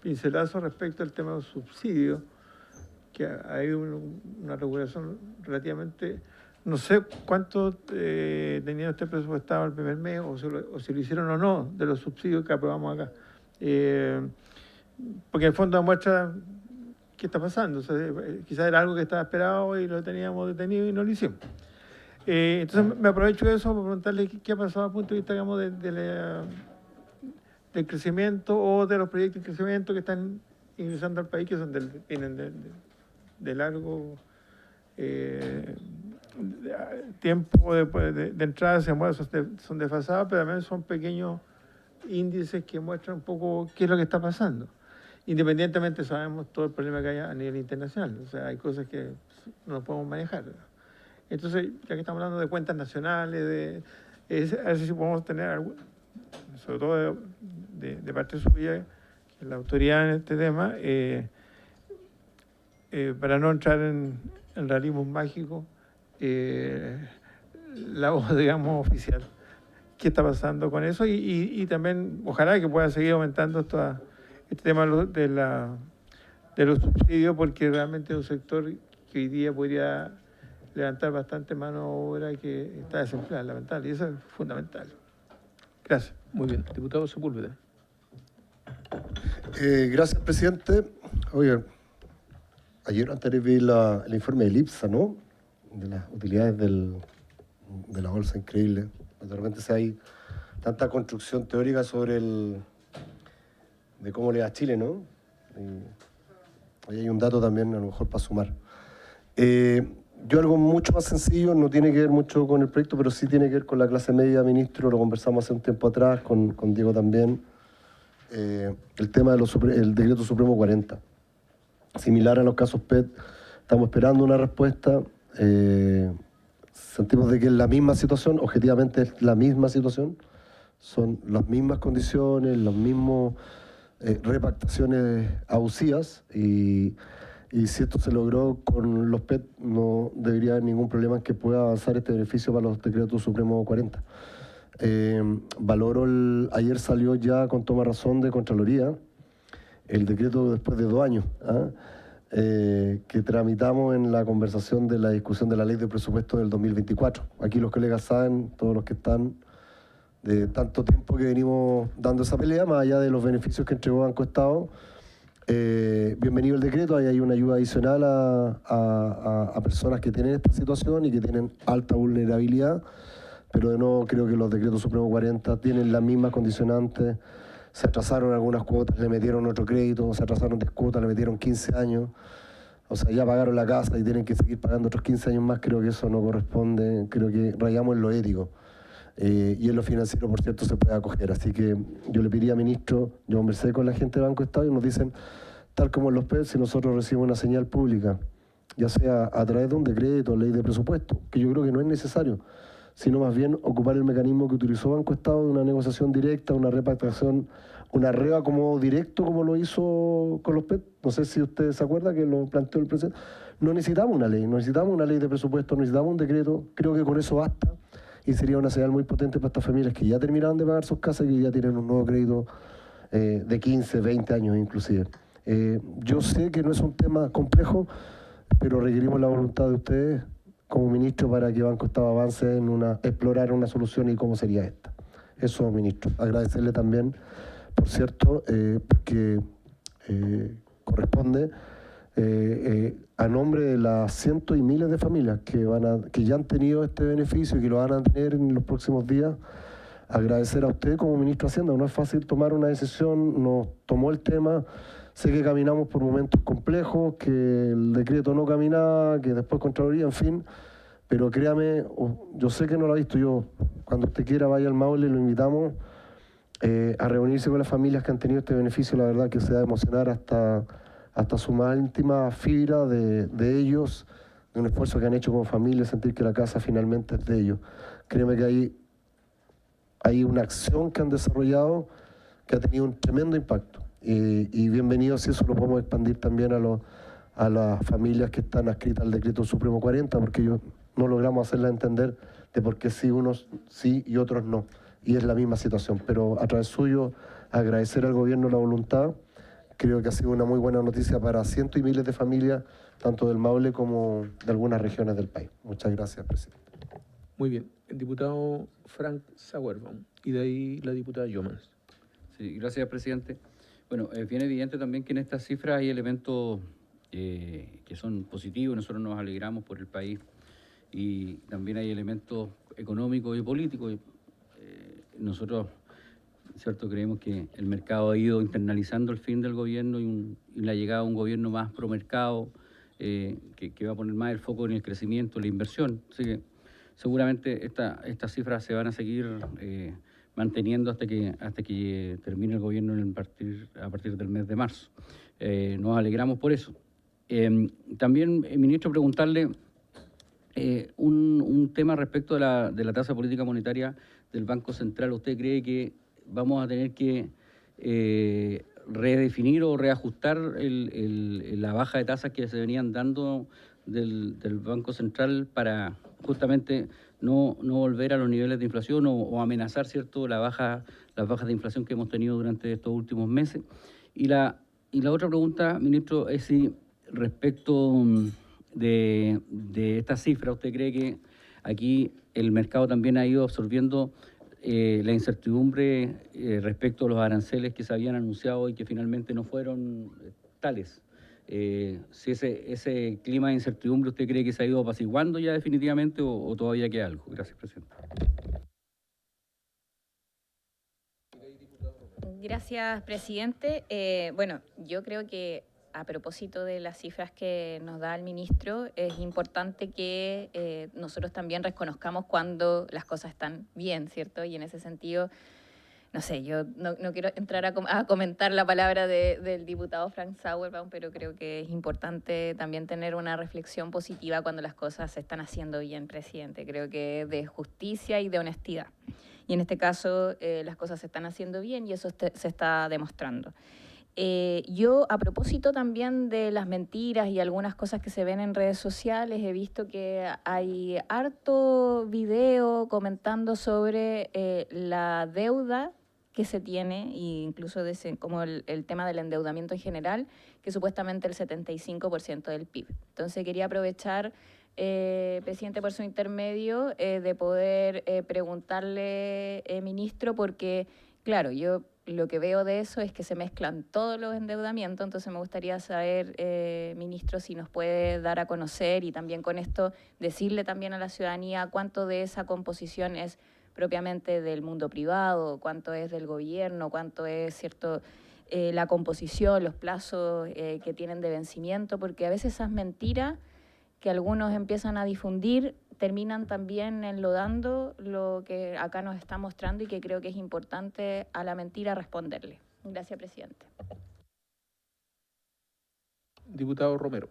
S3: pincelazo respecto al tema de los subsidios, que hay una regulación relativamente, no sé cuánto tenía usted presupuestado el primer mes, o si lo hicieron o no, de los subsidios que aprobamos acá. Porque en el fondo demuestra qué está pasando. O sea, quizás era algo que estaba esperado y lo teníamos detenido y no lo hicimos. Entonces me aprovecho de eso para preguntarle qué ha pasado desde el punto de vista, digamos, del crecimiento o de los proyectos de crecimiento que están ingresando al país, que son vienen de largo tiempo de entrada, son desfasados, pero también son pequeños índices que muestran un poco qué es lo que está pasando. Independientemente sabemos todo el problema que hay a nivel internacional, o sea, hay cosas que no podemos manejar. Entonces, ya que estamos hablando de cuentas nacionales, a ver si podemos tener algo, sobre todo de parte suya, que es la autoridad en este tema, para no entrar en realismo mágico, la voz, digamos, oficial. ¿Qué está pasando con eso? Y también, ojalá que pueda seguir aumentando este tema de los subsidios, porque realmente es un sector que hoy día podría levantar bastante mano de obra que está desempleada, lamentable, y eso es fundamental. Gracias.
S1: Muy bien. Diputado Sepúlveda.
S8: Gracias, presidente. Oye, ayer antes vi el informe del IPSA, ¿no? De las utilidades de la bolsa, increíble. De repente hay tanta construcción teórica sobre de cómo le da a Chile, ¿no? Ahí hay un dato también, a lo mejor, para sumar. Yo algo mucho más sencillo, no tiene que ver mucho con el proyecto, pero sí tiene que ver con la clase media, ministro, lo conversamos hace un tiempo atrás, con Diego también. El tema del decreto supremo 40. Similar a los casos PET, estamos esperando una respuesta. Sentimos de que es la misma situación, objetivamente es la misma situación, son las mismas condiciones, las mismas repactaciones abusivas y si esto se logró con los PET no debería haber ningún problema en que pueda avanzar este beneficio para los decretos supremos 40. Ayer salió ya con toma razón de Contraloría el decreto después de 2 años, que tramitamos en la conversación de la discusión de la ley de presupuesto del 2024. Aquí los colegas saben, todos los que están, de tanto tiempo que venimos dando esa pelea, más allá de los beneficios que entregó Banco Estado. Bienvenido el decreto, ahí hay una ayuda adicional a personas que tienen esta situación y que tienen alta vulnerabilidad, pero de nuevo creo que los decretos supremos 40 tienen las mismas condicionantes. Se atrasaron algunas cuotas, le metieron otro crédito, se atrasaron 10 cuotas, le metieron 15 años. O sea, ya pagaron la casa y tienen que seguir pagando otros 15 años más. Creo que eso no corresponde, creo que rayamos en lo ético. Y en lo financiero, por cierto, se puede acoger. Así que yo le pediría, ministro, yo conversé con la gente de Banco Estado y nos dicen, tal como en los PET, si nosotros recibimos una señal pública, ya sea a través de un decreto, ley de presupuesto, que yo creo que no es necesario, sino más bien ocupar el mecanismo que utilizó Banco Estado de una negociación directa, una repactación, una reacomodo directo como lo hizo con los PET. No sé si usted se acuerda que lo planteó el presidente. No necesitamos una ley, no necesitamos una ley de presupuesto, no necesitamos un decreto. Creo que con eso basta y sería una señal muy potente para estas familias que ya terminaron de pagar sus casas y que ya tienen un nuevo crédito de 15, 20 años inclusive. Yo sé que no es un tema complejo, pero requerimos la voluntad de ustedes como ministro para que Banco Estado avance en explorar una solución y cómo sería esta. Eso, ministro. Agradecerle también, por cierto, porque corresponde a nombre de las cientos y miles de familias que ya han tenido este beneficio y que lo van a tener en los próximos días, agradecer a usted como ministro de Hacienda. No es fácil tomar una decisión, nos tomó el tema. Sé que caminamos por momentos complejos, que el decreto no caminaba, que después Contraloría, en fin, pero créame, yo sé que no lo ha visto yo. Cuando usted quiera vaya al Maule, lo invitamos a reunirse con las familias que han tenido este beneficio. La verdad que se va a emocionar hasta su más íntima fibra de ellos, de un esfuerzo que han hecho como familia, sentir que la casa finalmente es de ellos. Créeme que hay una acción que han desarrollado que ha tenido un tremendo impacto. Y bienvenido si eso lo podemos expandir también a las familias que están adscritas al decreto supremo 40, porque ellos no logramos hacerla entender de por qué sí unos sí y otros no. Y es la misma situación. Pero a través suyo, agradecer al gobierno la voluntad. Creo que ha sido una muy buena noticia para cientos y miles de familias, tanto del Maule como de algunas regiones del país. Muchas gracias, presidente.
S1: Muy bien. El diputado Frank Sauerbaum y de ahí la diputada Yomans.
S9: Sí, gracias, presidente. Bueno, es bien evidente también que en estas cifras hay elementos que son positivos, nosotros nos alegramos por el país, y también hay elementos económicos y políticos. Nosotros, cierto, creemos que el mercado ha ido internalizando el fin del gobierno y la llegada a un gobierno más pro mercado, que va a poner más el foco en el crecimiento, la inversión. Así que seguramente estas cifras se van a seguir manteniendo hasta que termine el gobierno a partir del mes de marzo. Nos alegramos por eso. También, ministro, preguntarle un tema respecto de la tasa política monetaria del Banco Central. ¿Usted cree que vamos a tener que redefinir o reajustar la baja de tasas que se venían dando del Banco Central para justamente no volver a los niveles de inflación o amenazar, ¿cierto?, las bajas de inflación que hemos tenido durante estos últimos meses? Y la otra pregunta, ministro, es si respecto de esta cifra, ¿usted cree que aquí el mercado también ha ido absorbiendo la incertidumbre respecto a los aranceles que se habían anunciado y que finalmente no fueron tales. Si ese clima de incertidumbre usted cree que se ha ido apaciguando ya definitivamente o todavía queda algo. Gracias, presidente.
S6: Gracias, presidente. Bueno, yo creo que a propósito de las cifras que nos da el ministro, es importante que nosotros también reconozcamos cuando las cosas están bien, ¿cierto? Y en ese sentido, no sé, yo no quiero entrar a comentar la palabra del diputado Frank Sauerbaum, pero creo que es importante también tener una reflexión positiva cuando las cosas se están haciendo bien, presidente. Creo que es de justicia y de honestidad. Y en este caso las cosas se están haciendo bien y eso se está demostrando. Yo, a propósito también de las mentiras y algunas cosas que se ven en redes sociales, he visto que hay harto video comentando sobre la deuda que se tiene, e incluso como el tema del endeudamiento en general, que supuestamente el 75% del PIB. Entonces quería aprovechar, presidente, por su intermedio, de poder preguntarle, ministro, porque, claro, yo lo que veo de eso es que se mezclan todos los endeudamientos, entonces me gustaría saber, ministro, si nos puede dar a conocer y también con esto decirle también a la ciudadanía cuánto de esa composición es propiamente del mundo privado, cuánto es del gobierno, cuánto es, cierto, la composición, los plazos que tienen de vencimiento, porque a veces esas mentiras que algunos empiezan a difundir terminan también enlodando lo que acá nos está mostrando y que creo que es importante a la mentira responderle. Gracias, presidente.
S1: Diputado Romero.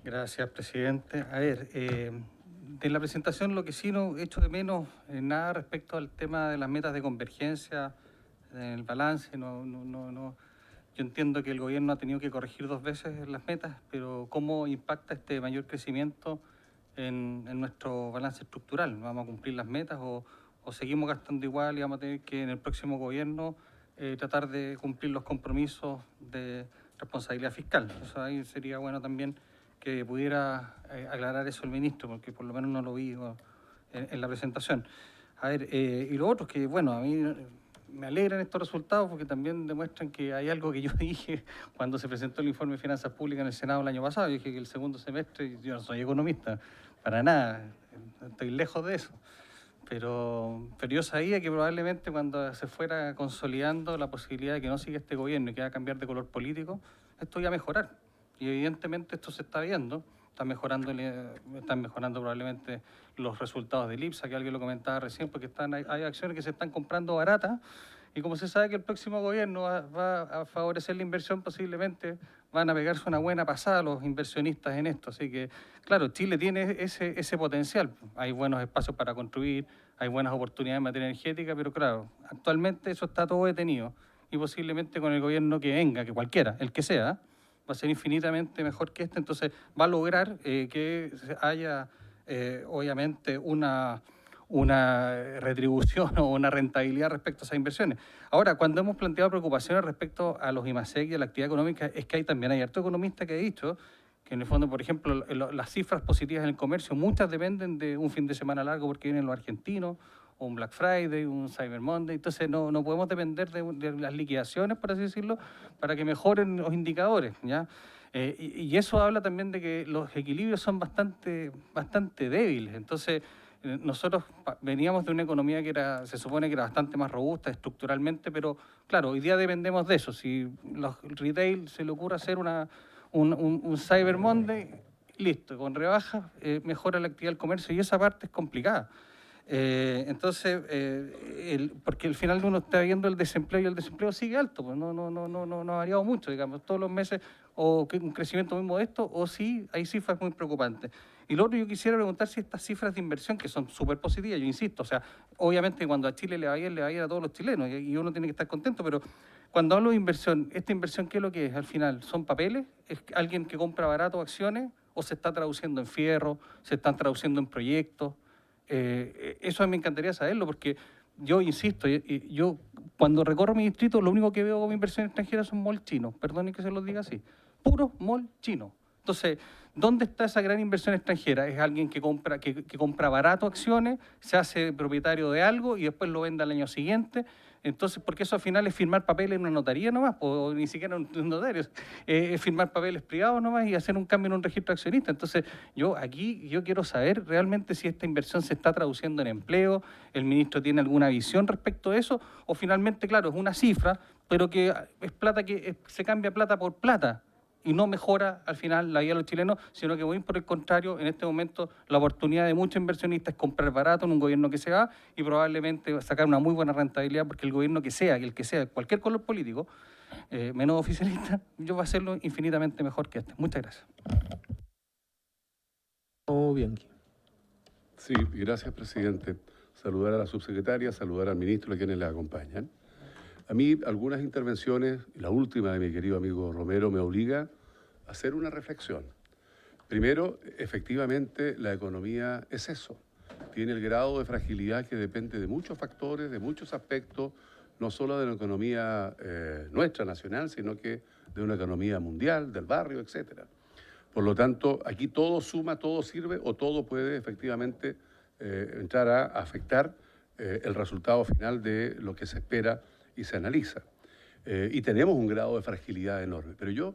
S10: Gracias, presidente. A ver, de la presentación lo que sí no echo de menos nada respecto al tema de las metas de convergencia, el balance, yo entiendo que el gobierno ha tenido que corregir 2 veces las metas, pero ¿cómo impacta este mayor crecimiento en nuestro balance estructural? ¿Vamos a cumplir las metas o seguimos gastando igual y vamos a tener que en el próximo gobierno tratar de cumplir los compromisos de responsabilidad fiscal? Eso ahí sería bueno también que pudiera aclarar eso el ministro, porque por lo menos no lo vi en la presentación. A ver, y lo otro es que, bueno, a mí me alegran estos resultados porque también demuestran que hay algo que yo dije cuando se presentó el informe de finanzas públicas en el Senado el año pasado. Yo dije que el segundo semestre, yo no soy economista, para nada, estoy lejos de eso. Pero yo sabía que probablemente cuando se fuera consolidando la posibilidad de que no siga este gobierno y que va a cambiar de color político, esto iba a mejorar. Y evidentemente esto se está viendo. Están mejorando probablemente los resultados del IPSA, que alguien lo comentaba recién, porque hay acciones que se están comprando baratas, y como se sabe que el próximo gobierno va a favorecer la inversión, posiblemente van a pegarse una buena pasada los inversionistas en esto. Así que, claro, Chile tiene ese potencial. Hay buenos espacios para construir, hay buenas oportunidades en materia energética, pero claro, actualmente eso está todo detenido, y posiblemente con el gobierno que venga, que cualquiera, el que sea, va a ser infinitamente mejor que este, entonces va a lograr que haya, obviamente, una retribución o una rentabilidad respecto a esas inversiones. Ahora, cuando hemos planteado preocupaciones respecto a los IMASEC y a la actividad económica, es que también hay harto economista que ha dicho que en el fondo, por ejemplo, las cifras positivas en el comercio, muchas dependen de un fin de semana largo porque vienen los argentinos, o un Black Friday, un Cyber Monday. Entonces no podemos depender de las liquidaciones, por así decirlo, para que mejoren los indicadores, ¿ya? Y eso habla también de que los equilibrios son bastante débiles. Entonces nosotros veníamos de una economía que se supone que era bastante más robusta estructuralmente, pero claro, hoy día dependemos de eso. Si los retail se le ocurre hacer un Cyber Monday, listo, con rebajas mejora la actividad del comercio, y esa parte es complicada. Entonces, porque al final uno está viendo el desempleo y el desempleo sigue alto, pues no ha variado mucho, digamos, todos los meses, o un crecimiento muy modesto, o sí hay cifras muy preocupantes. Y lo otro, yo quisiera preguntar si estas cifras de inversión, que son súper positivas, yo insisto, o sea, obviamente cuando a Chile le va bien a todos los chilenos, y uno tiene que estar contento, pero cuando hablo de inversión, ¿esta inversión qué es lo que es? Al final, ¿son papeles? ¿Es alguien que compra barato acciones? ¿O se está traduciendo en fierro? ¿Se están traduciendo en proyectos? Eso a mí me encantaría saberlo, porque yo insisto, yo cuando recorro mi distrito, lo único que veo como inversión extranjera son mall chinos, perdonen que se los diga así, puros mall chinos. Entonces, ¿dónde está esa gran inversión extranjera? Es alguien que compra barato acciones, se hace propietario de algo y después lo vende al año siguiente. Entonces, porque eso al final es firmar papeles en una notaría nomás, o ni siquiera en un notario, es firmar papeles privados nomás y hacer un cambio en un registro accionista. Entonces, yo quiero saber realmente si esta inversión se está traduciendo en empleo, el ministro tiene alguna visión respecto a eso, o finalmente, claro, es una cifra, pero que es plata se cambia plata por plata. Y no mejora al final la vida de los chilenos, sino que muy por el contrario, en este momento la oportunidad de muchos inversionistas es comprar barato en un gobierno que se va y probablemente sacar una muy buena rentabilidad porque el gobierno que sea, cualquier color político, menos oficialista, yo voy a hacerlo infinitamente mejor que este. Muchas gracias.
S1: Bianchi.
S5: Sí, gracias, presidente. Saludar a la subsecretaria, saludar al ministro y a quienes la acompañan. A mí algunas intervenciones, y la última de mi querido amigo Romero, me obliga a hacer una reflexión. Primero, efectivamente, la economía es eso. Tiene el grado de fragilidad que depende de muchos factores, de muchos aspectos, no solo de la economía nuestra, nacional, sino que de una economía mundial, del barrio, etc. Por lo tanto, aquí todo suma, todo sirve o todo puede efectivamente entrar a afectar el resultado final de lo que se espera y se analiza. Y tenemos un grado de fragilidad enorme. Pero yo,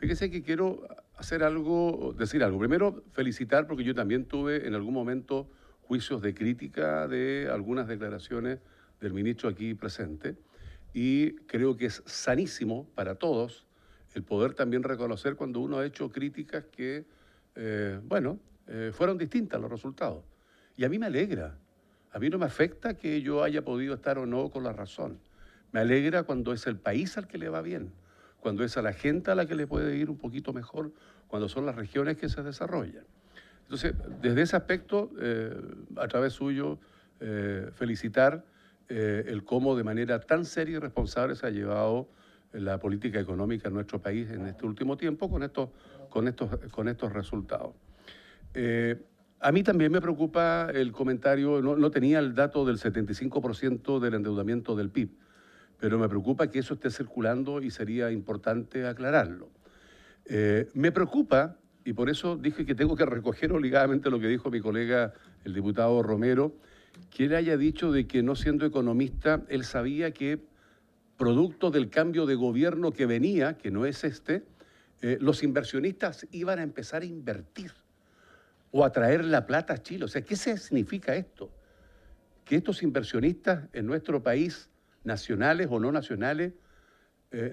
S5: fíjese que quiero decir algo. Primero, felicitar, porque yo también tuve en algún momento juicios de crítica de algunas declaraciones del ministro aquí presente, y creo que es sanísimo para todos el poder también reconocer cuando uno ha hecho críticas que, fueron distintas los resultados. Y a mí me alegra. A mí no me afecta que yo haya podido estar o no con la razón. Me alegra cuando es el país al que le va bien, cuando es a la gente a la que le puede ir un poquito mejor, cuando son las regiones que se desarrollan. Entonces, desde ese aspecto, a través suyo, felicitar el cómo de manera tan seria y responsable se ha llevado la política económica en nuestro país en este último tiempo con estos resultados. A mí también me preocupa el comentario, no tenía el dato del 75% del endeudamiento del PIB, pero me preocupa que eso esté circulando y sería importante aclararlo. Me preocupa, y por eso dije que tengo que recoger obligadamente lo que dijo mi colega, el diputado Romero, que él haya dicho de que no siendo economista, él sabía que producto del cambio de gobierno que venía, que no es los inversionistas iban a empezar a invertir o a traer la plata a Chile. O sea, ¿qué significa esto? Que estos inversionistas en nuestro país, nacionales o no nacionales,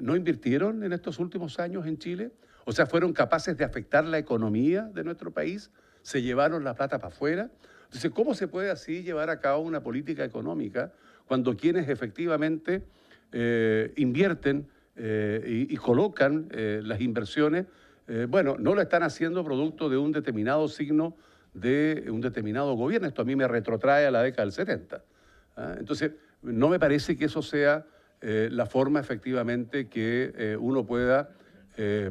S5: no invirtieron en estos últimos años en Chile. O sea, fueron capaces de afectar la economía de nuestro país, se llevaron la plata para afuera. Entonces, ¿cómo se puede así llevar a cabo una política económica cuando quienes efectivamente invierten y colocan las inversiones, no lo están haciendo producto de un determinado signo de un determinado gobierno? Esto a mí me retrotrae a la década del 70. Entonces, no me parece que eso sea la forma efectivamente que uno pueda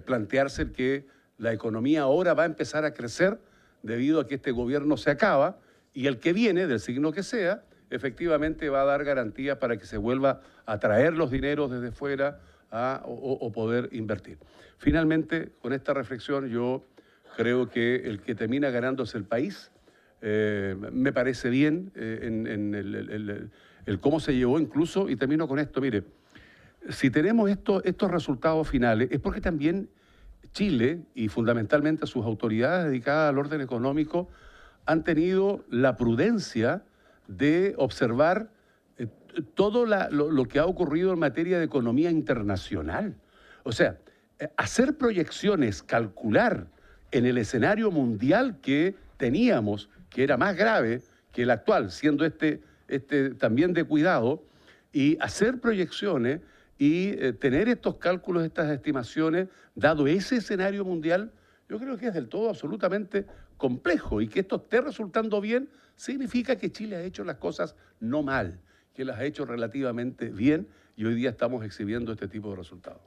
S5: plantearse que la economía ahora va a empezar a crecer debido a que este gobierno se acaba y el que viene, del signo que sea, efectivamente va a dar garantías para que se vuelva a traer los dineros desde fuera o poder invertir. Finalmente, con esta reflexión, yo creo que el que termina ganándose el país, me parece bien en el cómo se llevó incluso, y termino con esto, mire, si tenemos estos resultados finales es porque también Chile y fundamentalmente sus autoridades dedicadas al orden económico han tenido la prudencia de observar todo lo que ha ocurrido en materia de economía internacional. O sea, hacer proyecciones, calcular en el escenario mundial que teníamos, que era más grave que el actual, siendo este también de cuidado, y hacer proyecciones y tener estos cálculos, estas estimaciones, dado ese escenario mundial, yo creo que es del todo absolutamente complejo, y que esto esté resultando bien significa que Chile ha hecho las cosas no mal, que las ha hecho relativamente bien, y hoy día estamos exhibiendo este tipo de resultados.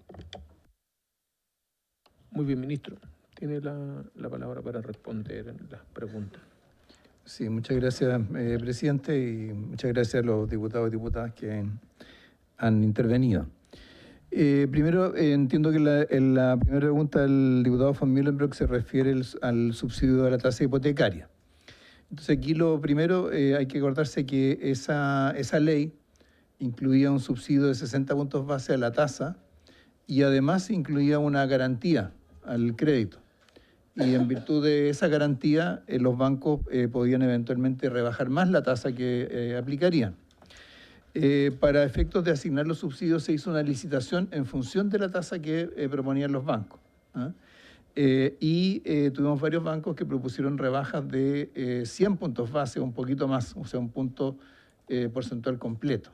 S1: Muy bien, ministro. Tiene la palabra para responder las preguntas.
S7: Sí, muchas gracias, presidente, y muchas gracias a los diputados y diputadas que han intervenido. Primero, entiendo que en la primera pregunta del diputado von Müllenbrock se refiere al subsidio de la tasa hipotecaria. Entonces aquí lo primero, hay que acordarse que esa ley incluía un subsidio de 60 puntos base a la tasa y además incluía una garantía al crédito. Y en virtud de esa garantía, los bancos podían eventualmente rebajar más la tasa que aplicarían. Para efectos de asignar los subsidios se hizo una licitación en función de la tasa que proponían los bancos. Tuvimos varios bancos que propusieron rebajas de 100 puntos base, un poquito más, o sea, un punto porcentual completo.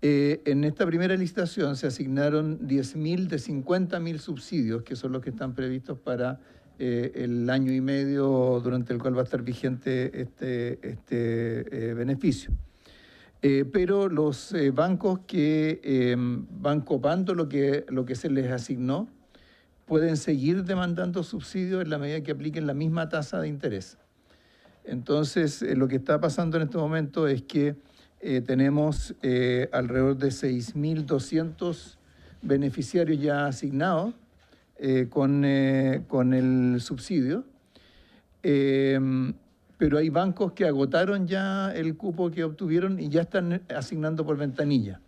S7: En esta primera licitación se asignaron 10.000 de 50.000 subsidios, que son los que están previstos para el año y medio durante el cual va a estar vigente este beneficio. Pero los bancos que van copando lo que se les asignó pueden seguir demandando subsidios en la medida que apliquen la misma tasa de interés. Entonces, lo que está pasando en este momento es que tenemos alrededor de 6.200 beneficiarios ya asignados con el subsidio. Pero hay bancos que agotaron ya el cupo que obtuvieron y ya están asignando por ventanilla.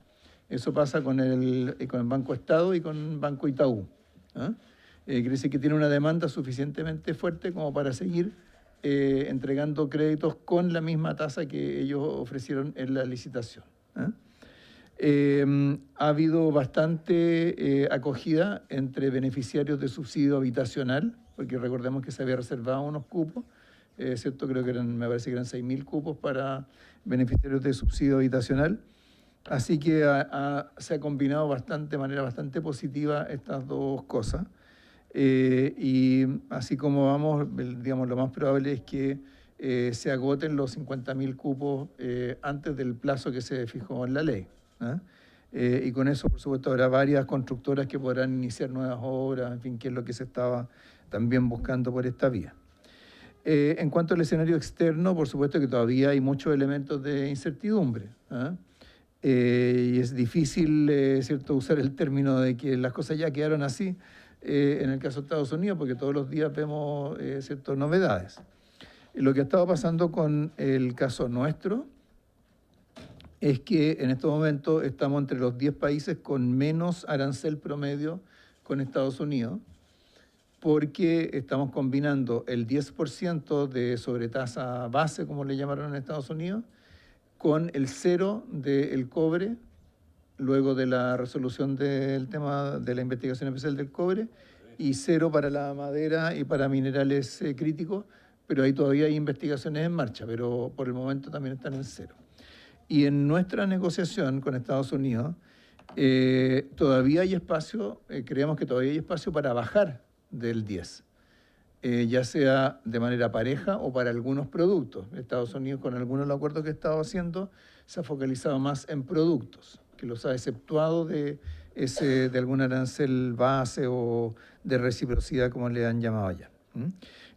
S7: Eso pasa con el Banco Estado y con Banco Itaú. Quiere decir que tiene una demanda suficientemente fuerte como para seguir entregando créditos con la misma tasa que ellos ofrecieron en la licitación. Ha habido bastante acogida entre beneficiarios de subsidio habitacional, porque recordemos que se había reservado unos cupos, ¿cierto? Creo que me parece que eran 6.000 cupos para beneficiarios de subsidio habitacional. Así que se ha combinado de manera bastante positiva estas dos cosas. Y así como vamos, digamos, lo más probable es que se agoten los 50.000 cupos antes del plazo que se fijó en la ley. Y con eso, por supuesto, habrá varias constructoras que podrán iniciar nuevas obras, en fin, que es lo que se estaba también buscando por esta vía. En cuanto al escenario externo, por supuesto que todavía hay muchos elementos de incertidumbre. Y es difícil, ¿cierto?, usar el término de que las cosas ya quedaron así en el caso de Estados Unidos, porque todos los días vemos ciertas novedades. Lo que ha estado pasando con el caso nuestro es que en estos momentos estamos entre los 10 países con menos arancel promedio con Estados Unidos, porque estamos combinando el 10% de sobretasa base, como le llamaron en Estados Unidos, con el 0 del cobre, luego de la resolución del tema de la investigación especial del cobre, y 0 para la madera y para minerales críticos, pero ahí todavía hay investigaciones en marcha, pero por el momento también están en 0. Y en nuestra negociación con Estados Unidos, todavía hay espacio, creemos que todavía hay espacio para bajar del 10, ya sea de manera pareja o para algunos productos. Estados Unidos, con algunos de los acuerdos que ha estado haciendo, se ha focalizado más en productos, que los ha exceptuado de algún arancel base o de reciprocidad, como le han llamado allá.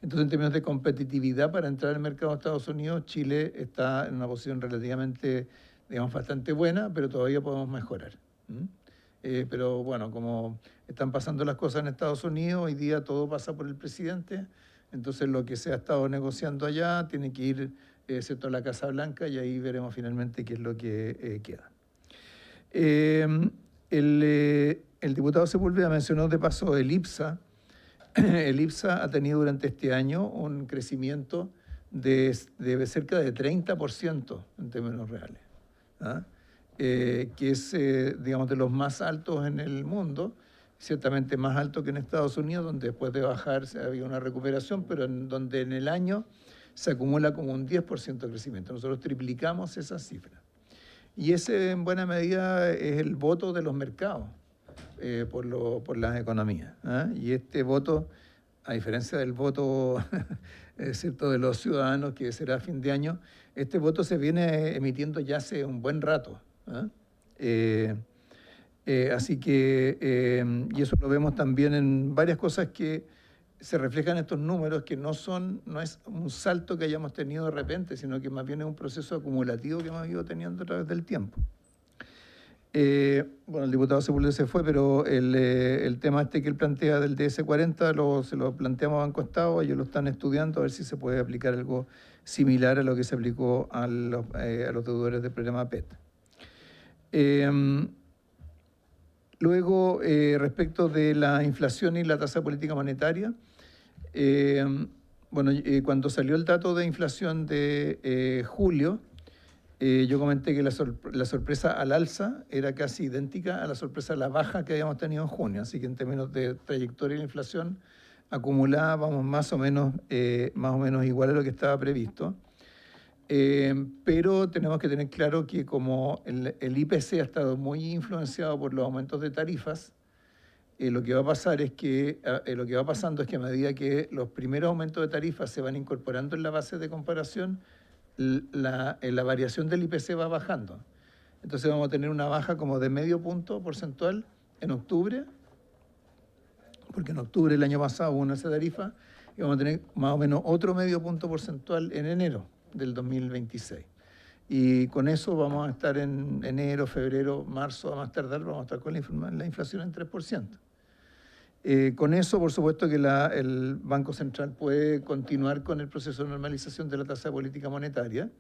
S7: Entonces, en términos de competitividad para entrar al mercado de Estados Unidos, Chile está en una posición relativamente, digamos, bastante buena, pero todavía podemos mejorar. Pero bueno, como están pasando las cosas en Estados Unidos, hoy día todo pasa por el presidente, entonces lo que se ha estado negociando allá tiene que ir a la Casa Blanca y ahí veremos finalmente qué es lo que queda. El diputado Sepúlveda mencionó de paso el IPSA. El IPSA ha tenido durante este año un crecimiento de cerca de 30% en términos reales, que es, digamos, de los más altos en el mundo, ciertamente más alto que en Estados Unidos, donde después de bajar había una recuperación, pero donde en el año se acumula como un 10% de crecimiento. Nosotros triplicamos esa cifra. Y ese, en buena medida, es el voto de los mercados por las economías. Y este voto, a diferencia del voto ¿cierto?, de los ciudadanos, que será a fin de año, este voto se viene emitiendo ya hace un buen rato. Así que, y eso lo vemos también en varias cosas que se reflejan en estos números, que no es un salto que hayamos tenido de repente, sino que más bien es un proceso acumulativo que hemos ido teniendo a través del tiempo. Bueno, el diputado Sepúlveda se fue, pero el tema este que él plantea del DS40 se lo planteamos a Banco Estado, ellos lo están estudiando a ver si se puede aplicar algo similar a lo que se aplicó a los deudores del programa PET. Luego, respecto de la inflación y la tasa de política monetaria, bueno, cuando salió el dato de inflación de julio, yo comenté que la sorpresa al alza era casi idéntica a la sorpresa a la baja que habíamos tenido en junio, así que en términos de trayectoria de la inflación acumulada vamos más o menos igual a lo que estaba previsto. Pero tenemos que tener claro que como el IPC ha estado muy influenciado por los aumentos de tarifas, lo que va pasando es que a medida que los primeros aumentos de tarifas se van incorporando en la base de comparación, la variación del IPC va bajando. Entonces vamos a tener una baja como de medio punto porcentual en octubre, porque en octubre del año pasado hubo una alza de tarifa, y vamos a tener más o menos otro medio punto porcentual en enero del 2026. Y con eso vamos a estar en enero, febrero, marzo, a más tardar, vamos a estar con la inflación en 3%. Con eso, por supuesto que el Banco Central puede continuar con el proceso de normalización de la tasa de política monetaria.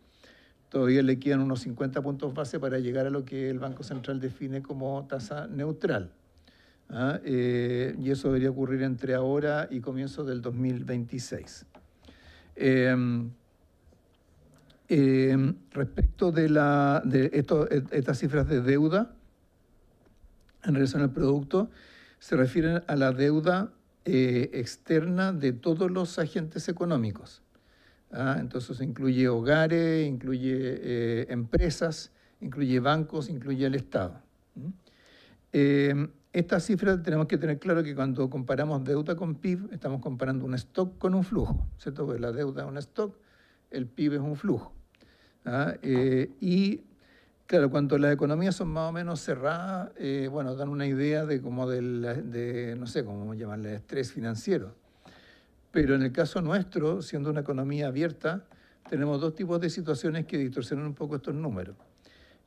S7: Todavía le quedan unos 50 puntos base para llegar a lo que el Banco Central define como tasa neutral. Y eso debería ocurrir entre ahora y comienzos del 2026. Respecto de estas cifras de deuda en relación al producto, se refieren a la deuda externa de todos los agentes económicos. Entonces incluye hogares, incluye empresas, incluye bancos, incluye el Estado. Estas cifras tenemos que tener claro que cuando comparamos deuda con PIB, estamos comparando un stock con un flujo, ¿cierto? Porque la deuda es un stock, el PIB es un flujo. Y claro, cuando las economías son más o menos cerradas, bueno, dan una idea de como no sé cómo llamarle, estrés financiero. Pero en el caso nuestro, siendo una economía abierta, tenemos dos tipos de situaciones que distorsionan un poco estos números.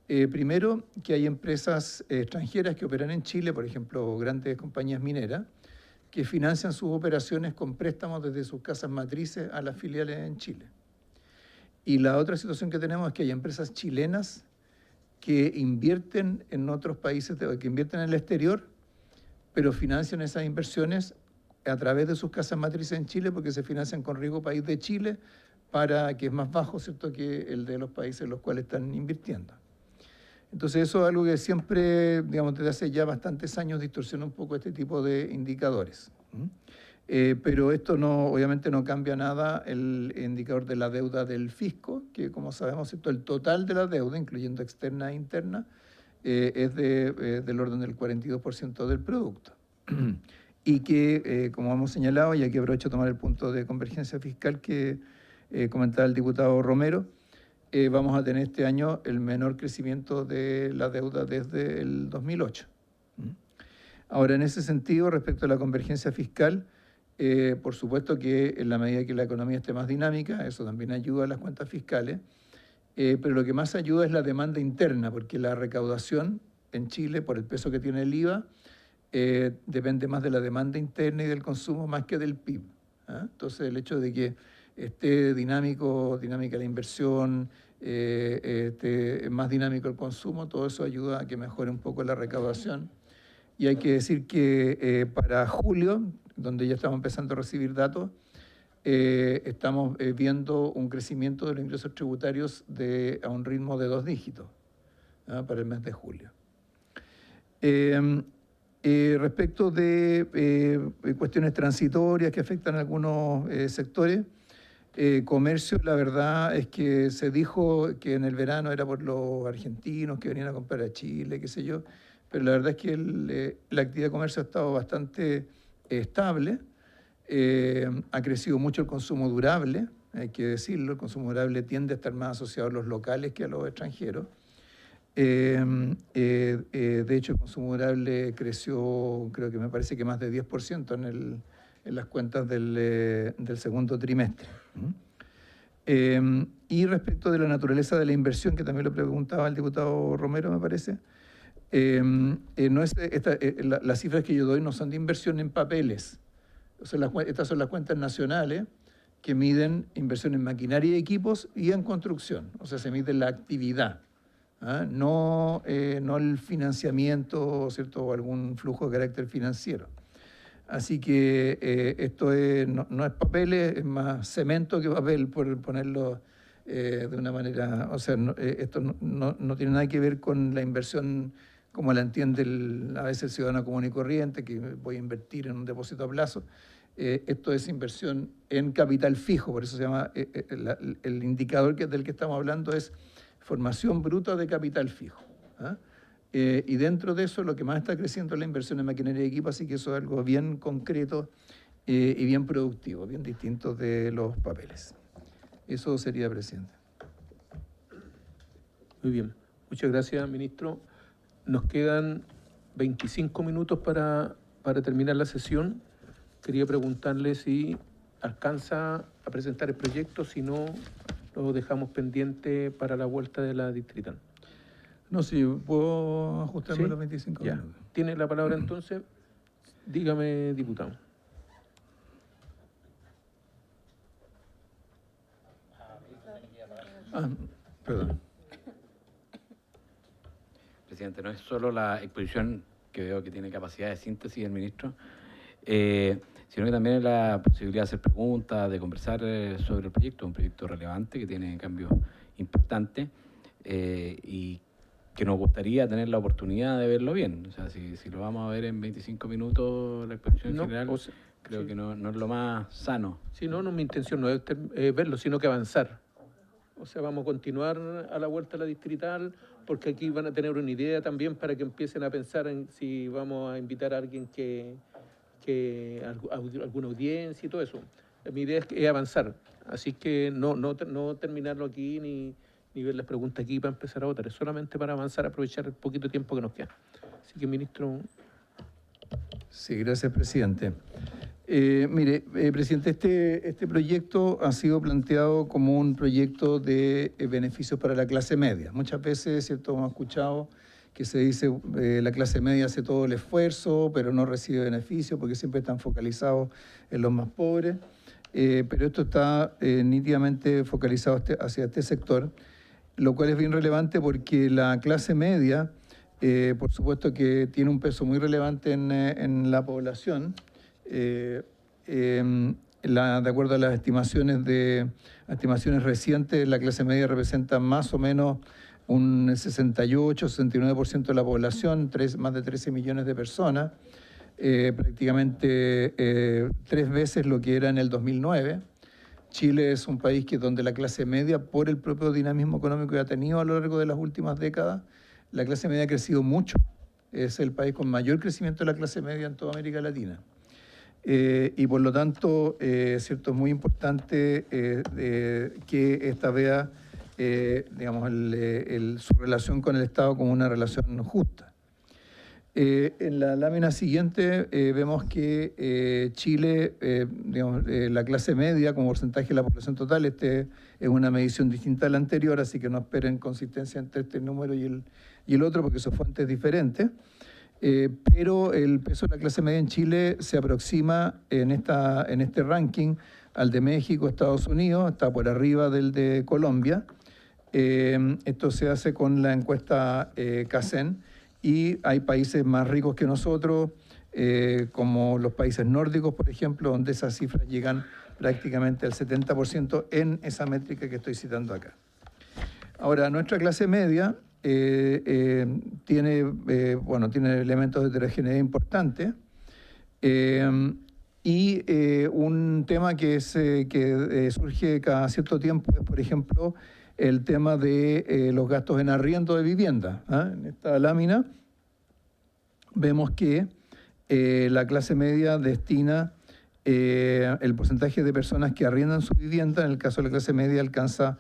S7: Primero, que hay empresas extranjeras que operan en Chile, por ejemplo, grandes compañías mineras, que financian sus operaciones con préstamos desde sus casas matrices a las filiales en Chile. Y la otra situación que tenemos es que hay empresas chilenas que invierten en otros países, que invierten en el exterior, pero financian esas inversiones a través de sus casas matrices en Chile porque se financian con riesgo país de Chile, que es más bajo, ¿cierto?, que el de los países en los cuales están invirtiendo. Entonces eso es algo que siempre, digamos, desde hace ya bastantes años distorsiona un poco este tipo de indicadores. Pero esto obviamente no cambia nada el indicador de la deuda del fisco, que como sabemos, ¿cierto?, el total de la deuda, incluyendo externa e interna, es del orden del 42% del producto. Y que, como hemos señalado, y aquí aprovecho a tomar el punto de convergencia fiscal que comentaba el diputado Romero, vamos a tener este año el menor crecimiento de la deuda desde el 2008. Ahora, en ese sentido, respecto a la convergencia fiscal, por supuesto que en la medida que la economía esté más dinámica, eso también ayuda a las cuentas fiscales, pero lo que más ayuda es la demanda interna, porque la recaudación en Chile, por el peso que tiene el IVA, depende más de la demanda interna y del consumo más que del PIB. Entonces, el hecho de que esté dinámica la inversión, esté más dinámico el consumo, todo eso ayuda a que mejore un poco la recaudación. Y hay que decir que para julio, donde ya estamos empezando a recibir datos, estamos viendo un crecimiento de los ingresos tributarios a un ritmo de 2 dígitos para el mes de julio. Respecto de cuestiones transitorias que afectan a algunos sectores, comercio, la verdad es que se dijo que en el verano era por los argentinos que venían a comprar a Chile, qué sé yo, pero la verdad es que la actividad de comercio ha estado bastante estable, ha crecido mucho el consumo durable, hay que decirlo, el consumo durable tiende a estar más asociado a los locales que a los extranjeros. De hecho, el consumo durable creció, creo que me parece que más de 10% en las cuentas del segundo trimestre. Y respecto de la naturaleza de la inversión, que también lo preguntaba el diputado Romero, me parece, no es las cifras que yo doy no son de inversión en papeles. O sea, estas son las cuentas nacionales que miden inversión en maquinaria y equipos y en construcción. O sea, se mide la actividad, no el financiamiento, ¿cierto? O algún flujo de carácter financiero. Así que esto no es papeles, es más cemento que papel, por ponerlo de una manera. O sea, esto no tiene nada que ver con la inversión como la entiende a veces el ciudadano común y corriente, que voy a invertir en un depósito a plazo. Esto es inversión en capital fijo, por eso se llama, el indicador del que estamos hablando es formación bruta de capital fijo. Y dentro de eso lo que más está creciendo es la inversión en maquinaria y equipo, así que eso es algo bien concreto y bien productivo, bien distinto de los papeles. Eso sería, presidente.
S1: Muy bien. Muchas gracias, ministro. Nos quedan 25 minutos para terminar la sesión. Quería preguntarle si alcanza a presentar el proyecto, si no, lo dejamos pendiente para la vuelta de la distrital.
S7: No, sí, puedo ajustarme
S1: ¿Sí?
S7: los 25
S1: Ya.
S7: minutos.
S1: Tiene la palabra entonces. Dígame, diputado.
S7: Perdón.
S11: Presidente, no es solo la exposición que veo que tiene capacidad de síntesis el ministro, sino que también la posibilidad de hacer preguntas, de conversar sobre el proyecto, un proyecto relevante que tiene cambios importantes y que nos gustaría tener la oportunidad de verlo bien. O sea, si lo vamos a ver en 25 minutos, la exposición general, creo que no es lo más sano.
S1: Sí, no, mi intención no es verlo, sino que avanzar. O sea, vamos a continuar a la vuelta a la distrital, porque aquí van a tener una idea también para que empiecen a pensar en si vamos a invitar a alguien alguna audiencia y todo eso. Mi idea es avanzar, así que no terminarlo aquí ni ver las preguntas aquí para empezar a votar, es solamente para avanzar, aprovechar el poquito tiempo que nos queda. Así que, ministro.
S7: Sí, gracias, presidente. Mire, presidente, este proyecto ha sido planteado como un proyecto de beneficios para la clase media. Muchas veces, ¿cierto?, hemos escuchado que se dice la clase media hace todo el esfuerzo, pero no recibe beneficios porque siempre están focalizados en los más pobres. Pero esto está nítidamente focalizado hacia este sector, lo cual es bien relevante porque la clase media, por supuesto que tiene un peso muy relevante en la población. De acuerdo a las estimaciones recientes, la clase media representa más o menos un 68-69% de la población, más de 13 millones de personas, prácticamente 3 veces lo que era en el 2009. Chile es un país donde la clase media, por el propio dinamismo económico que ha tenido a lo largo de las últimas décadas, la clase media ha crecido mucho. Es el país con mayor crecimiento de la clase media en toda América Latina. Y por lo tanto, cierto, es muy importante que esta vea, digamos, su relación con el Estado como una relación justa. En la lámina siguiente vemos que Chile, digamos, la clase media como porcentaje de la población total, es una medición distinta a la anterior, así que no esperen consistencia entre este número y el otro, porque son fuentes diferentes. Pero el peso de la clase media en Chile se aproxima en este ranking al de México, Estados Unidos, está por arriba del de Colombia. Esto se hace con la encuesta CACEN, y hay países más ricos que nosotros, como los países nórdicos, por ejemplo, donde esas cifras llegan prácticamente al 70% en esa métrica que estoy citando acá. Ahora, nuestra clase media tiene elementos de heterogeneidad importantes, y un tema que surge cada cierto tiempo es, por ejemplo, el tema de los gastos en arriendo de vivienda. En esta lámina vemos que la clase media destina el porcentaje de personas que arriendan su vivienda, en el caso de la clase media alcanza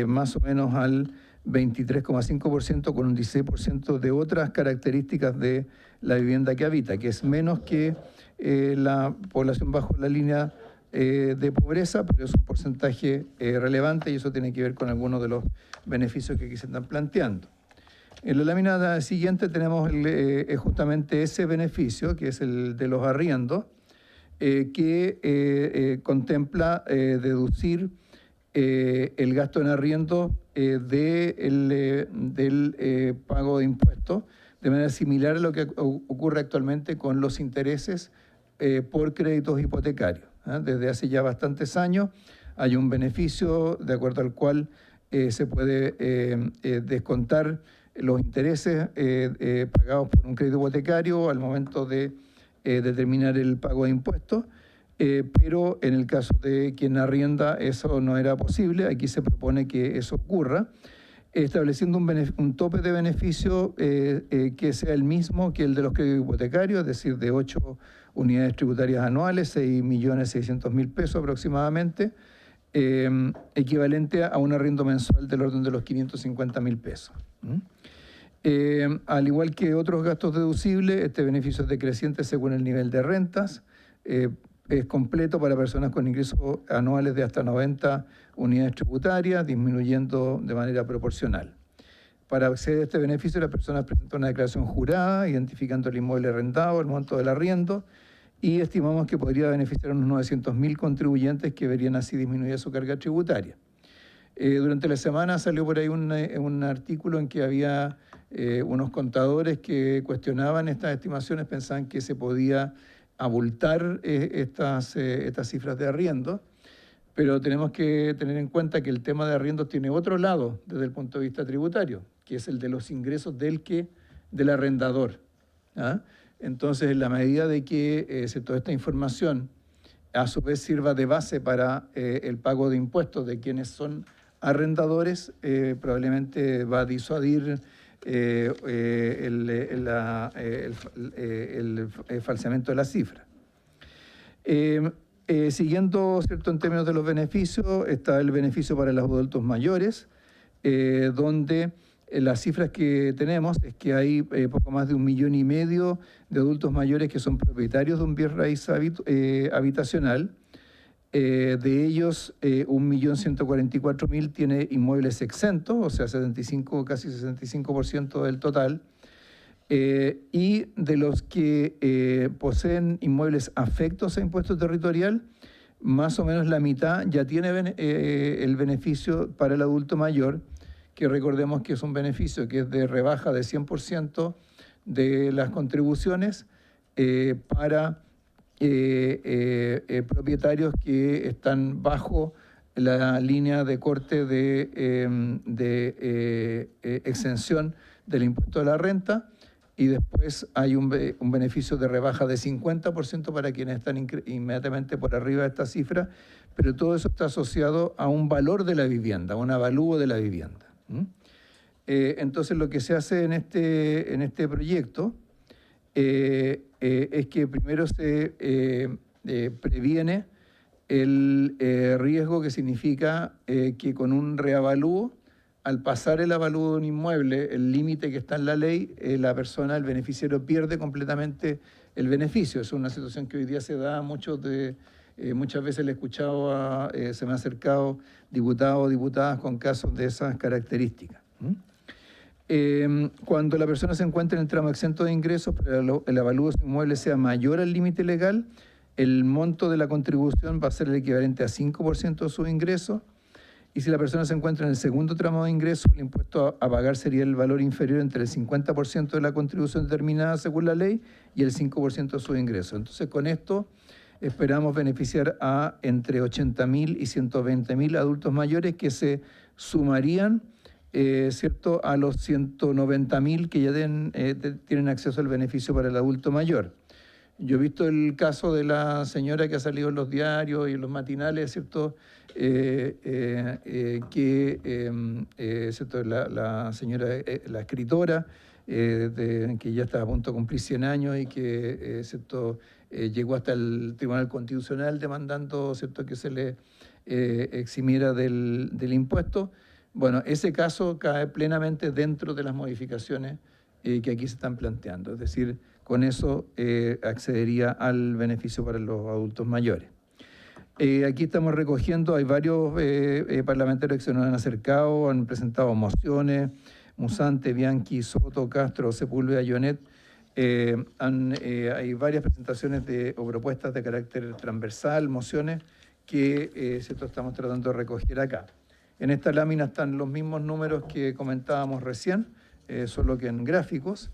S7: más o menos al 23,5%, con un 16% de otras características de la vivienda que habita, que es menos que la población bajo la línea de pobreza, pero es un porcentaje relevante, y eso tiene que ver con algunos de los beneficios que aquí se están planteando. En la lámina siguiente tenemos justamente ese beneficio, que es el de los arriendos, que contempla deducir el gasto en arriendo del pago de impuestos, de manera similar a lo que ocurre actualmente con los intereses por créditos hipotecarios. Desde hace ya bastantes años hay un beneficio de acuerdo al cual se puede descontar los intereses pagados por un crédito hipotecario al momento de determinar el pago de impuestos, pero en el caso de quien arrienda eso no era posible. Aquí se propone que eso ocurra, estableciendo un tope de beneficio que sea el mismo que el de los créditos hipotecarios, es decir, de 8 unidades tributarias anuales, 6.600.000 pesos aproximadamente, equivalente a un arriendo mensual del orden de los 550.000 pesos. Al igual que otros gastos deducibles, este beneficio es decreciente según el nivel de rentas, es completo para personas con ingresos anuales de hasta 90 unidades tributarias, disminuyendo de manera proporcional. Para acceder a este beneficio, las personas presentan una declaración jurada, identificando el inmueble arrendado, el monto del arriendo, y estimamos que podría beneficiar a unos 900.000 contribuyentes que verían así disminuida su carga tributaria. Durante la semana salió por ahí un artículo en que había unos contadores que cuestionaban estas estimaciones, pensaban que se podía abultar estas cifras de arriendo, pero tenemos que tener en cuenta que el tema de arriendos tiene otro lado desde el punto de vista tributario, que es el de los ingresos del arrendador. Entonces, en la medida de que toda esta información a su vez sirva de base para el pago de impuestos de quienes son arrendadores, probablemente va a disuadir el falseamiento de la cifra. Siguiendo, ¿cierto?, en términos de los beneficios, está el beneficio para los adultos mayores, donde las cifras que tenemos es que hay poco más de 1,5 millones de adultos mayores que son propietarios de un bien raíz habitacional. De ellos, 1.144.000 tiene inmuebles exentos, o sea, casi 65% del total. Y de los que poseen inmuebles afectos a impuesto territorial, más o menos la mitad ya tiene el beneficio para el adulto mayor, que recordemos que es un beneficio que es de rebaja de 100% de las contribuciones para propietarios que están bajo la línea de corte de exención del impuesto a la renta, y después hay un beneficio de rebaja de 50% para quienes están inmediatamente por arriba de esta cifra, pero todo eso está asociado a un valor de la vivienda, a un avalúo de la vivienda. Entonces, lo que se hace en este proyecto es que primero se previene el riesgo que significa que con un reavalúo, al pasar el avalúo de un inmueble, el límite que está en la ley, la persona, el beneficiario, pierde completamente el beneficio. Es una situación que hoy día se da a muchas veces le he escuchado, se me han acercado diputados o diputadas con casos de esas características. Cuando la persona se encuentra en el tramo exento de ingresos, pero el avalúo de su inmueble sea mayor al límite legal, el monto de la contribución va a ser el equivalente a 5% de sus ingresos. Y si la persona se encuentra en el segundo tramo de ingresos, el impuesto a pagar sería el valor inferior entre el 50% de la contribución determinada según la ley y el 5% de sus ingresos. Entonces, con esto esperamos beneficiar a entre 80.000 y 120.000 adultos mayores que se sumarían, ¿cierto?, a los 190.000 que ya tienen acceso al beneficio para el adulto mayor. Yo he visto el caso de la señora que ha salido en los diarios y en los matinales, ¿cierto?, ¿cierto?, la señora, la escritora, que ya está a punto de cumplir 100 años y que ¿cierto?, llegó hasta el Tribunal Constitucional demandando, ¿cierto?, que se le eximiera del impuesto. Bueno, ese caso cae plenamente dentro de las modificaciones que aquí se están planteando. Es decir, con eso accedería al beneficio para los adultos mayores. Aquí estamos recogiendo, hay varios parlamentarios que se nos han acercado, han presentado mociones, Musante, Bianchi, Soto, Castro, Sepúlveda, Llonet, hay varias presentaciones o propuestas de carácter transversal, mociones que ¿cierto? Estamos tratando de recoger acá. En esta lámina están los mismos números que comentábamos recién, solo que en gráficos.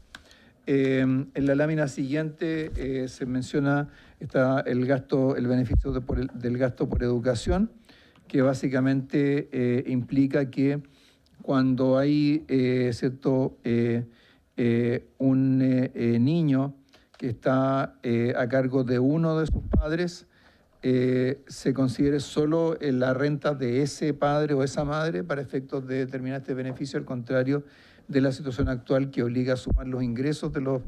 S7: En la lámina siguiente se menciona el beneficio del gasto por educación, que básicamente implica que cuando hay un niño que está a cargo de uno de sus padres, se considere solo la renta de ese padre o esa madre para efectos de determinar este beneficio, al contrario de la situación actual que obliga a sumar los ingresos de los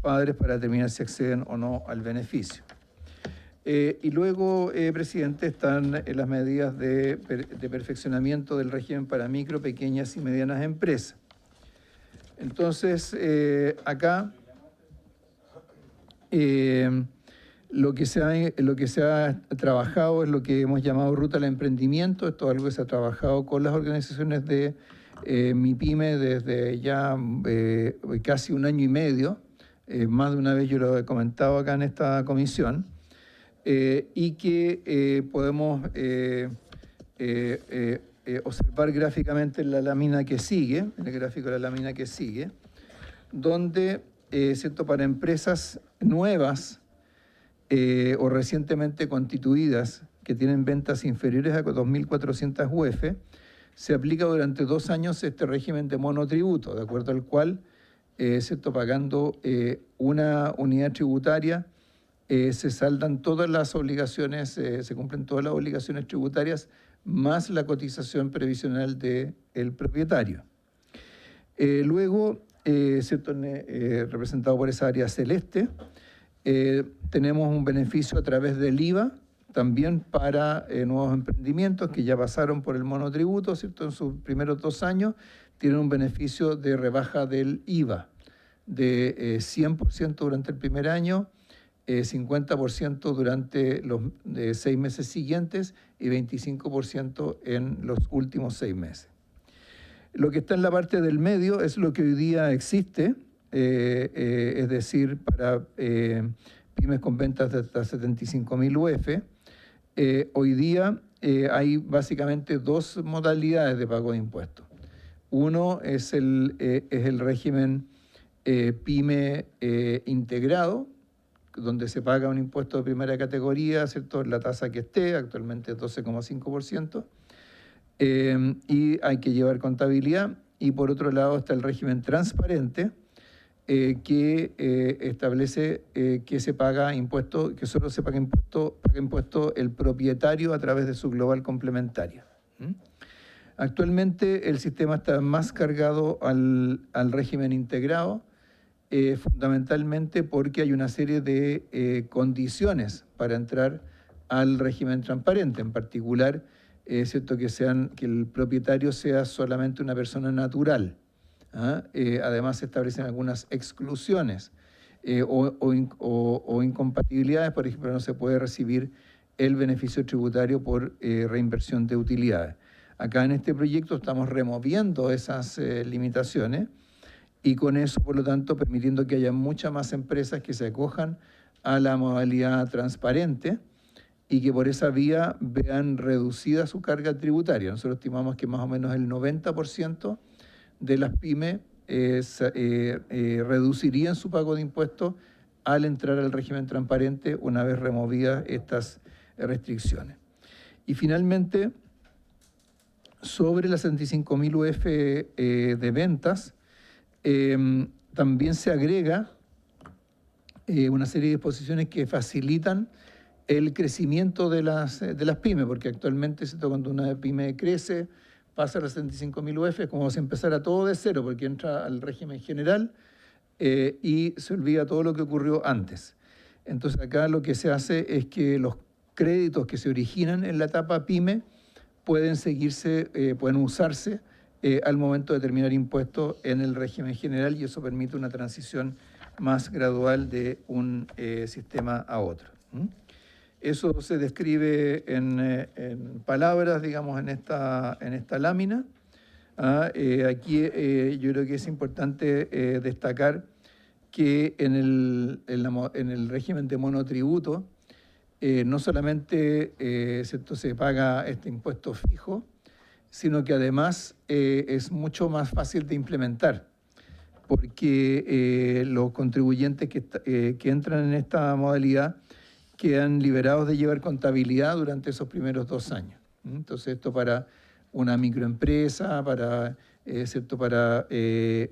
S7: padres para determinar si acceden o no al beneficio. Y luego, presidente, están las medidas de perfeccionamiento del régimen para micro, pequeñas y medianas empresas. Entonces, acá lo que se ha trabajado es lo que hemos llamado ruta al emprendimiento. Esto es algo que se ha trabajado con las organizaciones de MIPYME desde ya casi un año y medio. Más de una vez yo lo he comentado acá en esta comisión. Y que podemos observar gráficamente en la lámina que sigue, en el gráfico de la lámina que sigue, donde, ¿cierto? Para empresas nuevas o recientemente constituidas que tienen ventas inferiores a 2.400 UF, se aplica durante 2 años este régimen de monotributo, de acuerdo al cual, ¿cierto? Pagando una unidad tributaria, se saldan todas las obligaciones, se cumplen todas las obligaciones tributarias, más la cotización previsional del propietario. Luego, representado por esa área celeste, tenemos un beneficio a través del IVA, también para nuevos emprendimientos que ya pasaron por el monotributo, ¿cierto? En sus primeros 2 años tienen un beneficio de rebaja del IVA de 100% durante el primer año, 50% durante los 6 meses siguientes y 25% en los últimos 6 meses. Lo que está en la parte del medio es lo que hoy día existe, es decir, para pymes con ventas de hasta 75.000 UF. Hoy día hay básicamente 2 modalidades de pago de impuestos. Uno es el régimen PYME integrado, donde se paga un impuesto de primera categoría, ¿cierto? La tasa que esté, actualmente es 12,5%, y hay que llevar contabilidad. Y por otro lado está el régimen transparente, que establece que se paga impuesto, que solo se paga impuesto el propietario a través de su global complementaria. Actualmente el sistema está más cargado al régimen integrado, fundamentalmente porque hay una serie de condiciones para entrar al régimen transparente, en particular, ¿cierto? Que el propietario sea solamente una persona natural. Además se establecen algunas exclusiones o incompatibilidades. Por ejemplo, no se puede recibir el beneficio tributario por reinversión de utilidades. Acá en este proyecto estamos removiendo esas limitaciones y con eso, por lo tanto, permitiendo que haya muchas más empresas que se acojan a la modalidad transparente y que por esa vía vean reducida su carga tributaria. Nosotros estimamos que más o menos el 90% de las pymes reducirían su pago de impuestos al entrar al régimen transparente una vez removidas estas restricciones. Y finalmente, sobre las 75.000 UF de ventas, también se agrega una serie de disposiciones que facilitan el crecimiento de las pymes, porque actualmente cuando una pyme crece, pasa a las 75.000 UF, es como si empezara todo de cero, porque entra al régimen general y se olvida todo lo que ocurrió antes. Entonces acá lo que se hace es que los créditos que se originan en la etapa pyme pueden usarse al momento de terminar impuestos en el régimen general, y eso permite una transición más gradual de un sistema a otro. Eso se describe en palabras, digamos, en esta lámina. Aquí yo creo que es importante destacar que en el régimen de monotributo no solamente ¿cierto?, se paga este impuesto fijo, sino que además es mucho más fácil de implementar, porque los contribuyentes que entran en esta modalidad quedan liberados de llevar contabilidad durante esos primeros 2 años. Entonces, esto para una microempresa, ¿cierto?, para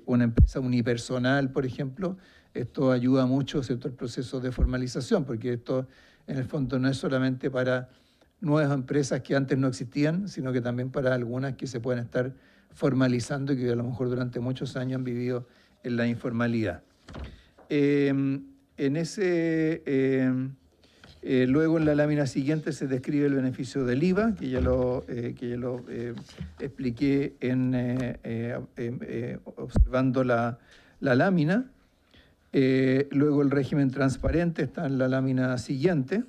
S7: una empresa unipersonal, por ejemplo, esto ayuda mucho, ¿cierto?, el proceso de formalización, porque esto en el fondo no es solamente para nuevas empresas que antes no existían, sino que también para algunas que se pueden estar formalizando y que a lo mejor durante muchos años han vivido en la informalidad. Luego en la lámina siguiente se describe el beneficio del IVA, que ya lo expliqué observando la lámina. Luego el régimen transparente está en la lámina siguiente.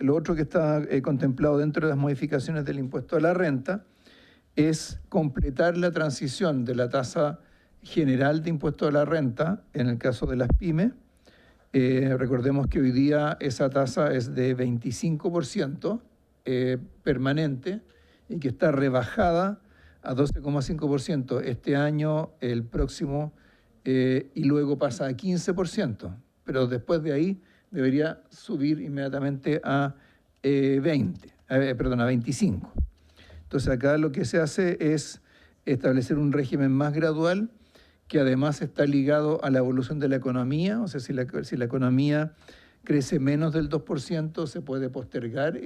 S7: Lo otro que está contemplado dentro de las modificaciones del impuesto a la renta es completar la transición de la tasa general de impuesto a la renta en el caso de las pymes. Recordemos que hoy día esa tasa es de 25% permanente y que está rebajada a 12,5% este año, el próximo, y luego pasa a 15%, pero después de ahí debería subir inmediatamente a 25%. Entonces acá lo que se hace es establecer un régimen más gradual que además está ligado a la evolución de la economía. O sea, si la economía crece menos del 2%, se puede postergar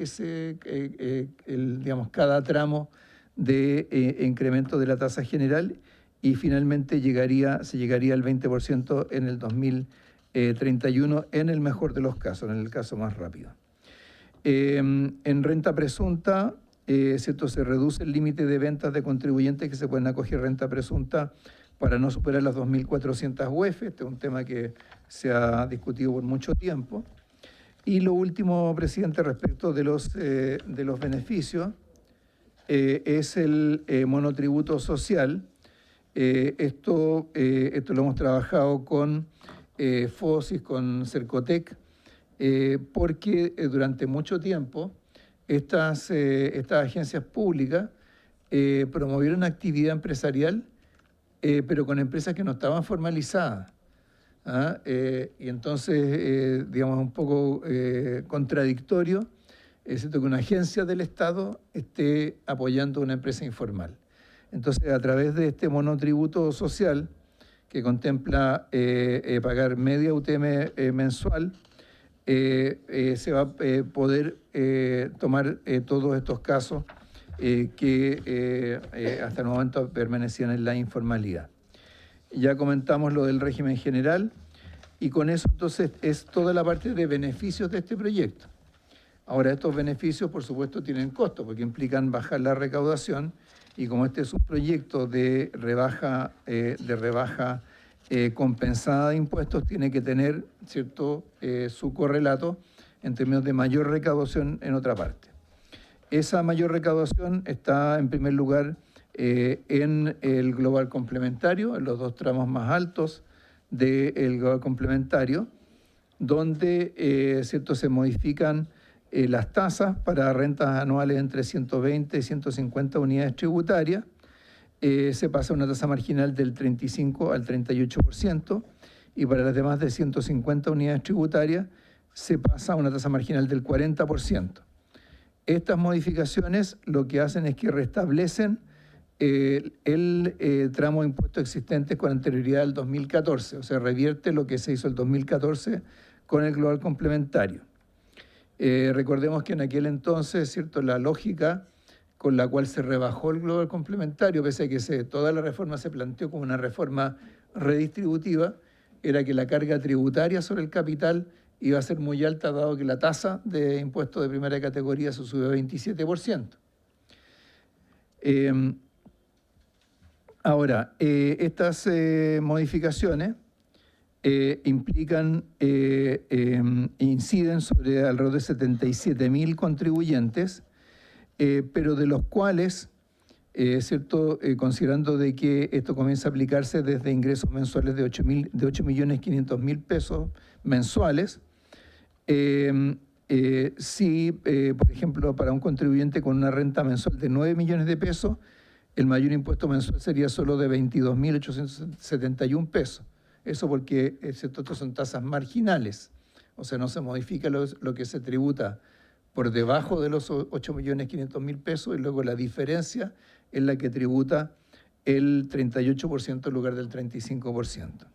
S7: cada tramo de incremento de la tasa general y finalmente se llegaría al 20% en el 2031 en el mejor de los casos, en el caso más rápido. En renta presunta, ¿cierto?, se reduce el límite de ventas de contribuyentes que se pueden acoger renta presunta para no superar las 2.400 UF. Este es un tema que se ha discutido por mucho tiempo. Y lo último, presidente, respecto de los beneficios, es el monotributo social. Esto lo hemos trabajado con FOSIS, con Cercotec, porque durante mucho tiempo estas agencias públicas promovieron actividad empresarial, pero con empresas que no estaban formalizadas. Y entonces, digamos, un poco contradictorio, es cierto que una agencia del Estado esté apoyando a una empresa informal. Entonces, a través de este monotributo social, que contempla pagar media UTM mensual, se va a poder tomar todos estos casos que hasta el momento permanecían en la informalidad. Ya comentamos lo del régimen general y con eso entonces es toda la parte de beneficios de este proyecto. Ahora, estos beneficios, por supuesto, tienen costo porque implican bajar la recaudación y como este es un proyecto de rebaja compensada de impuestos, tiene que tener, ¿cierto?, su correlato en términos de mayor recaudación en otra parte. Esa mayor recaudación está, en primer lugar, en el global complementario, en los 2 tramos más altos del global complementario, donde ¿cierto?, se modifican las tasas para rentas anuales entre 120 y 150 unidades tributarias. Se pasa a una tasa marginal del 35 al 38% y para las demás de 150 unidades tributarias se pasa a una tasa marginal del 40%. Estas modificaciones lo que hacen es que restablecen el tramo de impuestos existentes con anterioridad al 2014, o sea, revierte lo que se hizo el 2014 con el global complementario. Recordemos que en aquel entonces, ¿cierto?, la lógica con la cual se rebajó el global complementario, pese a que toda la reforma se planteó como una reforma redistributiva, era que la carga tributaria sobre el capital iba a ser muy alta, dado que la tasa de impuestos de primera categoría se subió a 27%. Ahora, estas modificaciones inciden sobre alrededor de 77.000 contribuyentes, pero de los cuales, ¿cierto? Considerando de que esto comienza a aplicarse desde ingresos mensuales de 8.500.000 pesos mensuales, si, por ejemplo, para un contribuyente con una renta mensual de 9 millones de pesos, el mayor impuesto mensual sería solo de 22.871 pesos. Eso porque, ¿cierto? Estos son tasas marginales, o sea, no se modifica lo que se tributa por debajo de los 8.500.000 pesos y luego la diferencia es la que tributa el 38% en lugar del 35%.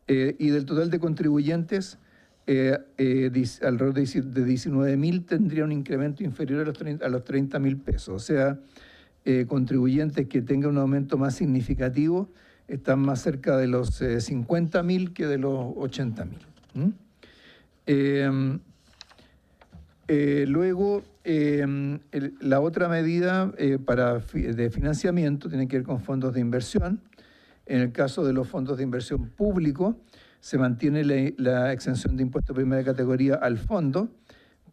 S7: Y del total de contribuyentes, alrededor de 19.000 tendría un incremento inferior a los 30.000 pesos. O sea, contribuyentes que tengan un aumento más significativo están más cerca de los 50.000 que de los 80.000. Luego, la otra medida de financiamiento tiene que ver con fondos de inversión. En el caso de los fondos de inversión público, se mantiene la exención de impuesto de primera categoría al fondo,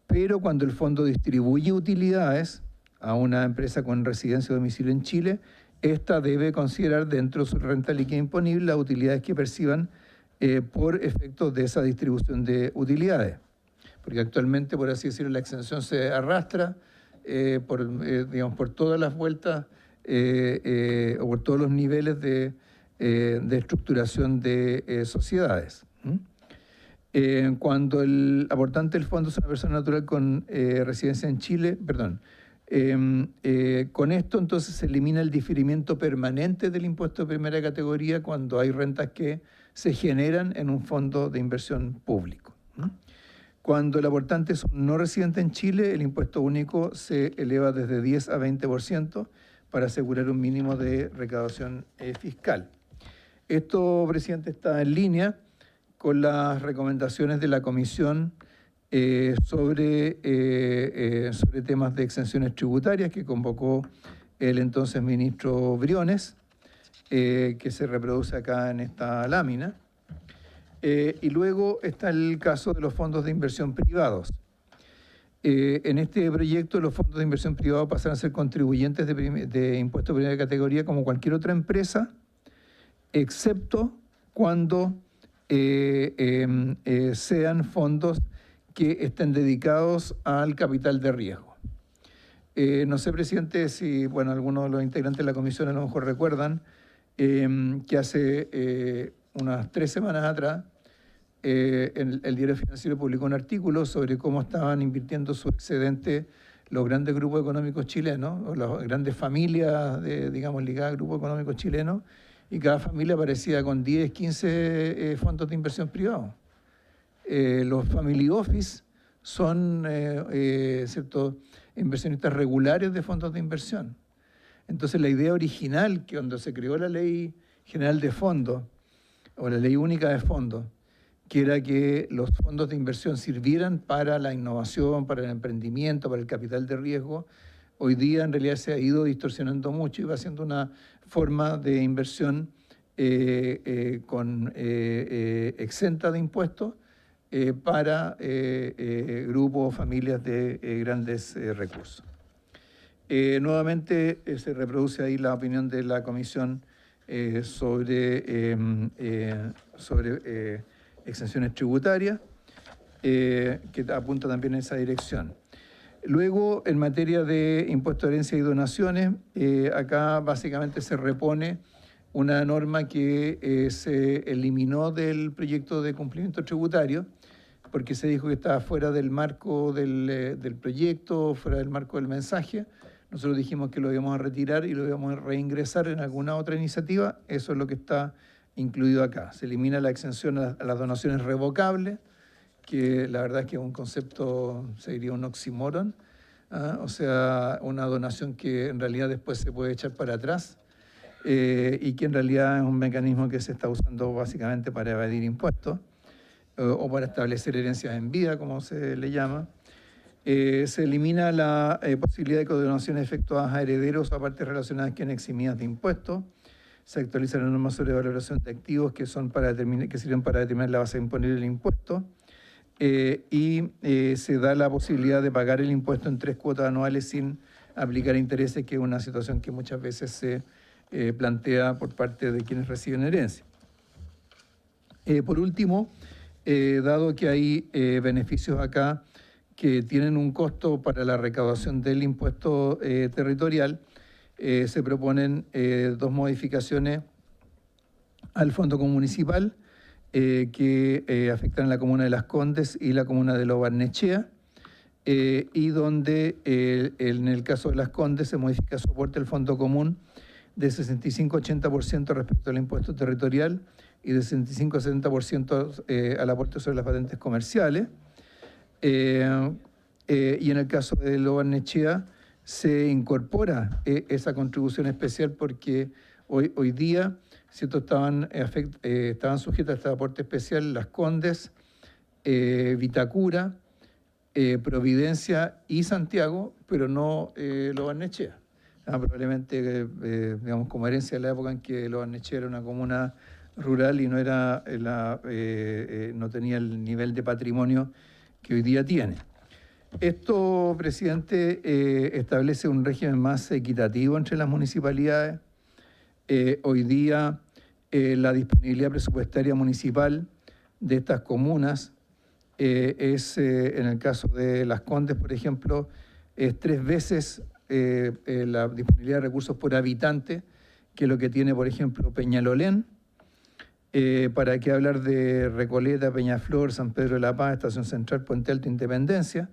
S7: pero cuando el fondo distribuye utilidades a una empresa con residencia o domicilio en Chile, esta debe considerar dentro de su renta líquida imponible las utilidades que perciban por efecto de esa distribución de utilidades. Porque actualmente, por así decirlo, la exención se arrastra por todas las vueltas o por todos los niveles de estructuración de sociedades. Cuando el aportante del fondo es una persona natural con residencia en Chile, con esto entonces se elimina el diferimiento permanente del impuesto de primera categoría cuando hay rentas que se generan en un fondo de inversión público. Cuando el aportante es un no residente en Chile, el impuesto único se eleva desde 10 a 20% para asegurar un mínimo de recaudación fiscal. Esto, presidente, está en línea con las recomendaciones de la Comisión sobre temas de exenciones tributarias que convocó el entonces ministro Briones, que se reproduce acá en esta lámina. Y luego está el caso de los fondos de inversión privados. En este proyecto, los fondos de inversión privados pasan a ser contribuyentes de impuesto de primera categoría como cualquier otra empresa, excepto cuando sean fondos que estén dedicados al capital de riesgo. No sé, presidente, si algunos de los integrantes de la comisión a lo mejor recuerdan que hace unas 3 semanas atrás el Diario Financiero publicó un artículo sobre cómo estaban invirtiendo su excedente los grandes grupos económicos chilenos, o las grandes familias ligadas a grupos económicos chilenos, y cada familia aparecía con 10, 15 fondos de inversión privados. Los family office son inversionistas regulares de fondos de inversión. Entonces la idea original, que cuando se creó la Ley General de Fondos, o la Ley Única de Fondos, que era que los fondos de inversión sirvieran para la innovación, para el emprendimiento, para el capital de riesgo, hoy día en realidad se ha ido distorsionando mucho y va siendo una forma de inversión exenta de impuestos para grupos o familias de grandes recursos. Nuevamente se reproduce ahí la opinión de la Comisión sobre exenciones tributarias, que apunta también en esa dirección. Luego, en materia de impuesto de herencia y donaciones, acá básicamente se repone una norma que se eliminó del proyecto de cumplimiento tributario, porque se dijo que estaba fuera del marco del proyecto, fuera del marco del mensaje. Nosotros dijimos que lo íbamos a retirar y lo íbamos a reingresar en alguna otra iniciativa. Eso es lo que está incluido acá. Se elimina la exención a las donaciones revocables, que la verdad es que es un concepto, se diría un oxímoron, o sea, una donación que en realidad después se puede echar para atrás y que en realidad es un mecanismo que se está usando básicamente para evadir impuestos o para establecer herencias en vida, como se le llama. Se elimina la posibilidad de donaciones efectuadas a herederos o a partes relacionadas que han eximidas de impuestos. se actualiza la norma sobre valoración de activos que sirven para determinar la base imponible del impuesto. Se da la posibilidad de pagar el impuesto en 3 cuotas anuales sin aplicar intereses, que es una situación que muchas veces se plantea por parte de quienes reciben herencia. Por último, dado que hay beneficios acá que tienen un costo para la recaudación del impuesto territorial, se proponen 2 modificaciones al Fondo Común Municipal que afectan a la comuna de Las Condes y la comuna de Lo Barnechea, y donde en el caso de Las Condes se modifica su aporte al Fondo Común de 65-80% respecto al impuesto territorial y de 65-70% al aporte sobre las patentes comerciales. Y en el caso de Lo Barnechea se incorpora esa contribución especial porque hoy día, ¿cierto?, estaban sujetas a este aporte especial Las Condes, Vitacura, Providencia y Santiago, pero no Lo Barnechea. Probablemente, digamos, como herencia de la época en que Lo Barnechea era una comuna rural y no tenía el nivel de patrimonio que hoy día tiene. Esto, presidente, establece un régimen más equitativo entre las municipalidades. Hoy día la disponibilidad presupuestaria municipal de estas comunas es, en el caso de Las Condes, por ejemplo, es 3 veces la disponibilidad de recursos por habitante que lo que tiene, por ejemplo, Peñalolén. ¿Para qué hablar de Recoleta, Peñaflor, San Pedro de la Paz, Estación Central, Puente Alto, Independencia?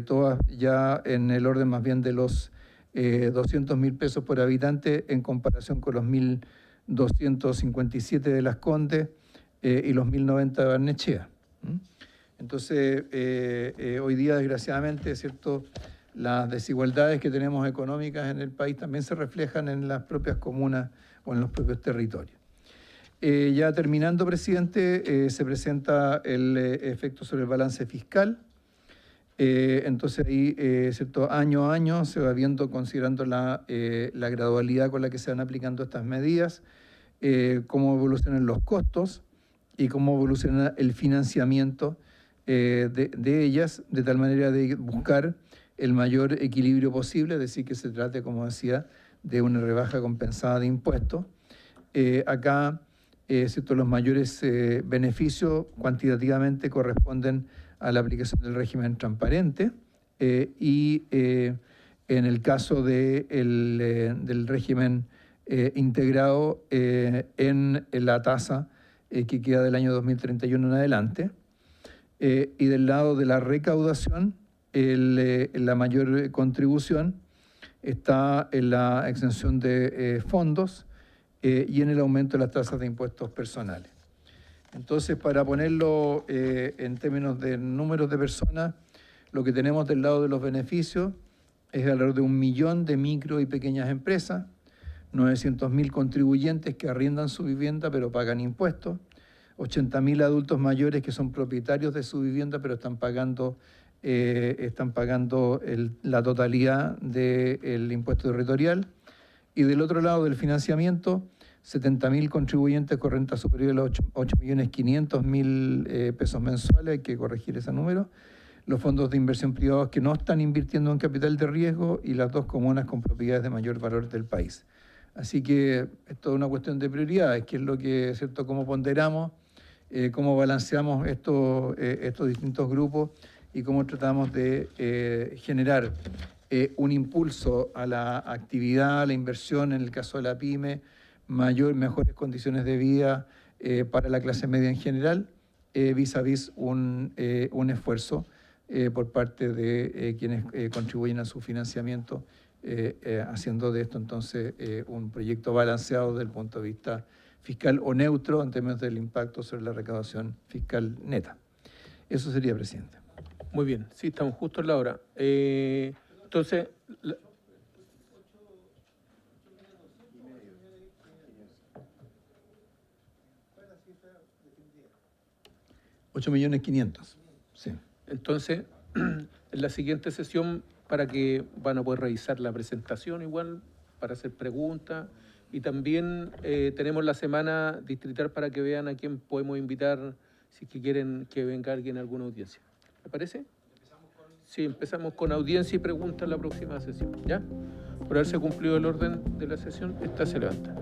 S7: Todas ya en el orden más bien de los 200.000 pesos por habitante en comparación con los 1.257 de Las Condes y los 1.090 de Barnechea. Entonces, hoy día, desgraciadamente, ¿cierto?, las desigualdades que tenemos económicas en el país también se reflejan en las propias comunas o en los propios territorios. Ya terminando, presidente, se presenta el efecto sobre el balance fiscal. Entonces ahí, ¿cierto?, año a año se va viendo, considerando la gradualidad con la que se van aplicando estas medidas, cómo evolucionan los costos y cómo evoluciona el financiamiento de ellas, de tal manera de buscar el mayor equilibrio posible, es decir, que se trate, como decía, de una rebaja compensada de impuestos. Acá, ¿cierto?, los mayores beneficios cuantitativamente corresponden a la aplicación del régimen transparente y en el caso del régimen integrado en la tasa que queda del año 2031 en adelante. Y del lado de la recaudación, la mayor contribución está en la exención de fondos y en el aumento de las tasas de impuestos personales. Entonces, para ponerlo en términos de números de personas, lo que tenemos del lado de los beneficios es alrededor de 1 millón de micro y pequeñas empresas, 900.000 contribuyentes que arriendan su vivienda pero pagan impuestos, 80.000 adultos mayores que son propietarios de su vivienda pero están pagando la totalidad del impuesto territorial. Y del otro lado del financiamiento, 70.000 contribuyentes con renta superior a los 8.500.000 pesos mensuales, hay que corregir ese número, los fondos de inversión privados que no están invirtiendo en capital de riesgo y las 2 comunas con propiedades de mayor valor del país. Así que es toda una cuestión de prioridades, que es lo que, ¿cierto?, cómo ponderamos, cómo balanceamos estos distintos grupos y cómo tratamos de generar un impulso a la actividad, a la inversión, en el caso de la pyme, mejores condiciones de vida para la clase media en general, vis a vis un esfuerzo por parte de quienes contribuyen a su financiamiento, haciendo de esto entonces un proyecto balanceado desde el punto de vista fiscal o neutro en términos del impacto sobre la recaudación fiscal neta. Eso sería, presidente.
S1: Muy bien, sí, estamos justo en la hora. Entonces...
S7: 8.500.000, sí.
S1: Entonces, en la siguiente sesión, para que van a poder revisar la presentación igual, para hacer preguntas Y también tenemos la semana distrital para que vean a quién podemos invitar si es que quieren que venga alguien a alguna audiencia. ¿Me parece? Sí, empezamos con audiencia y preguntas en la próxima sesión. ¿Ya? Por haberse cumplido el orden de la sesión, esta se levanta.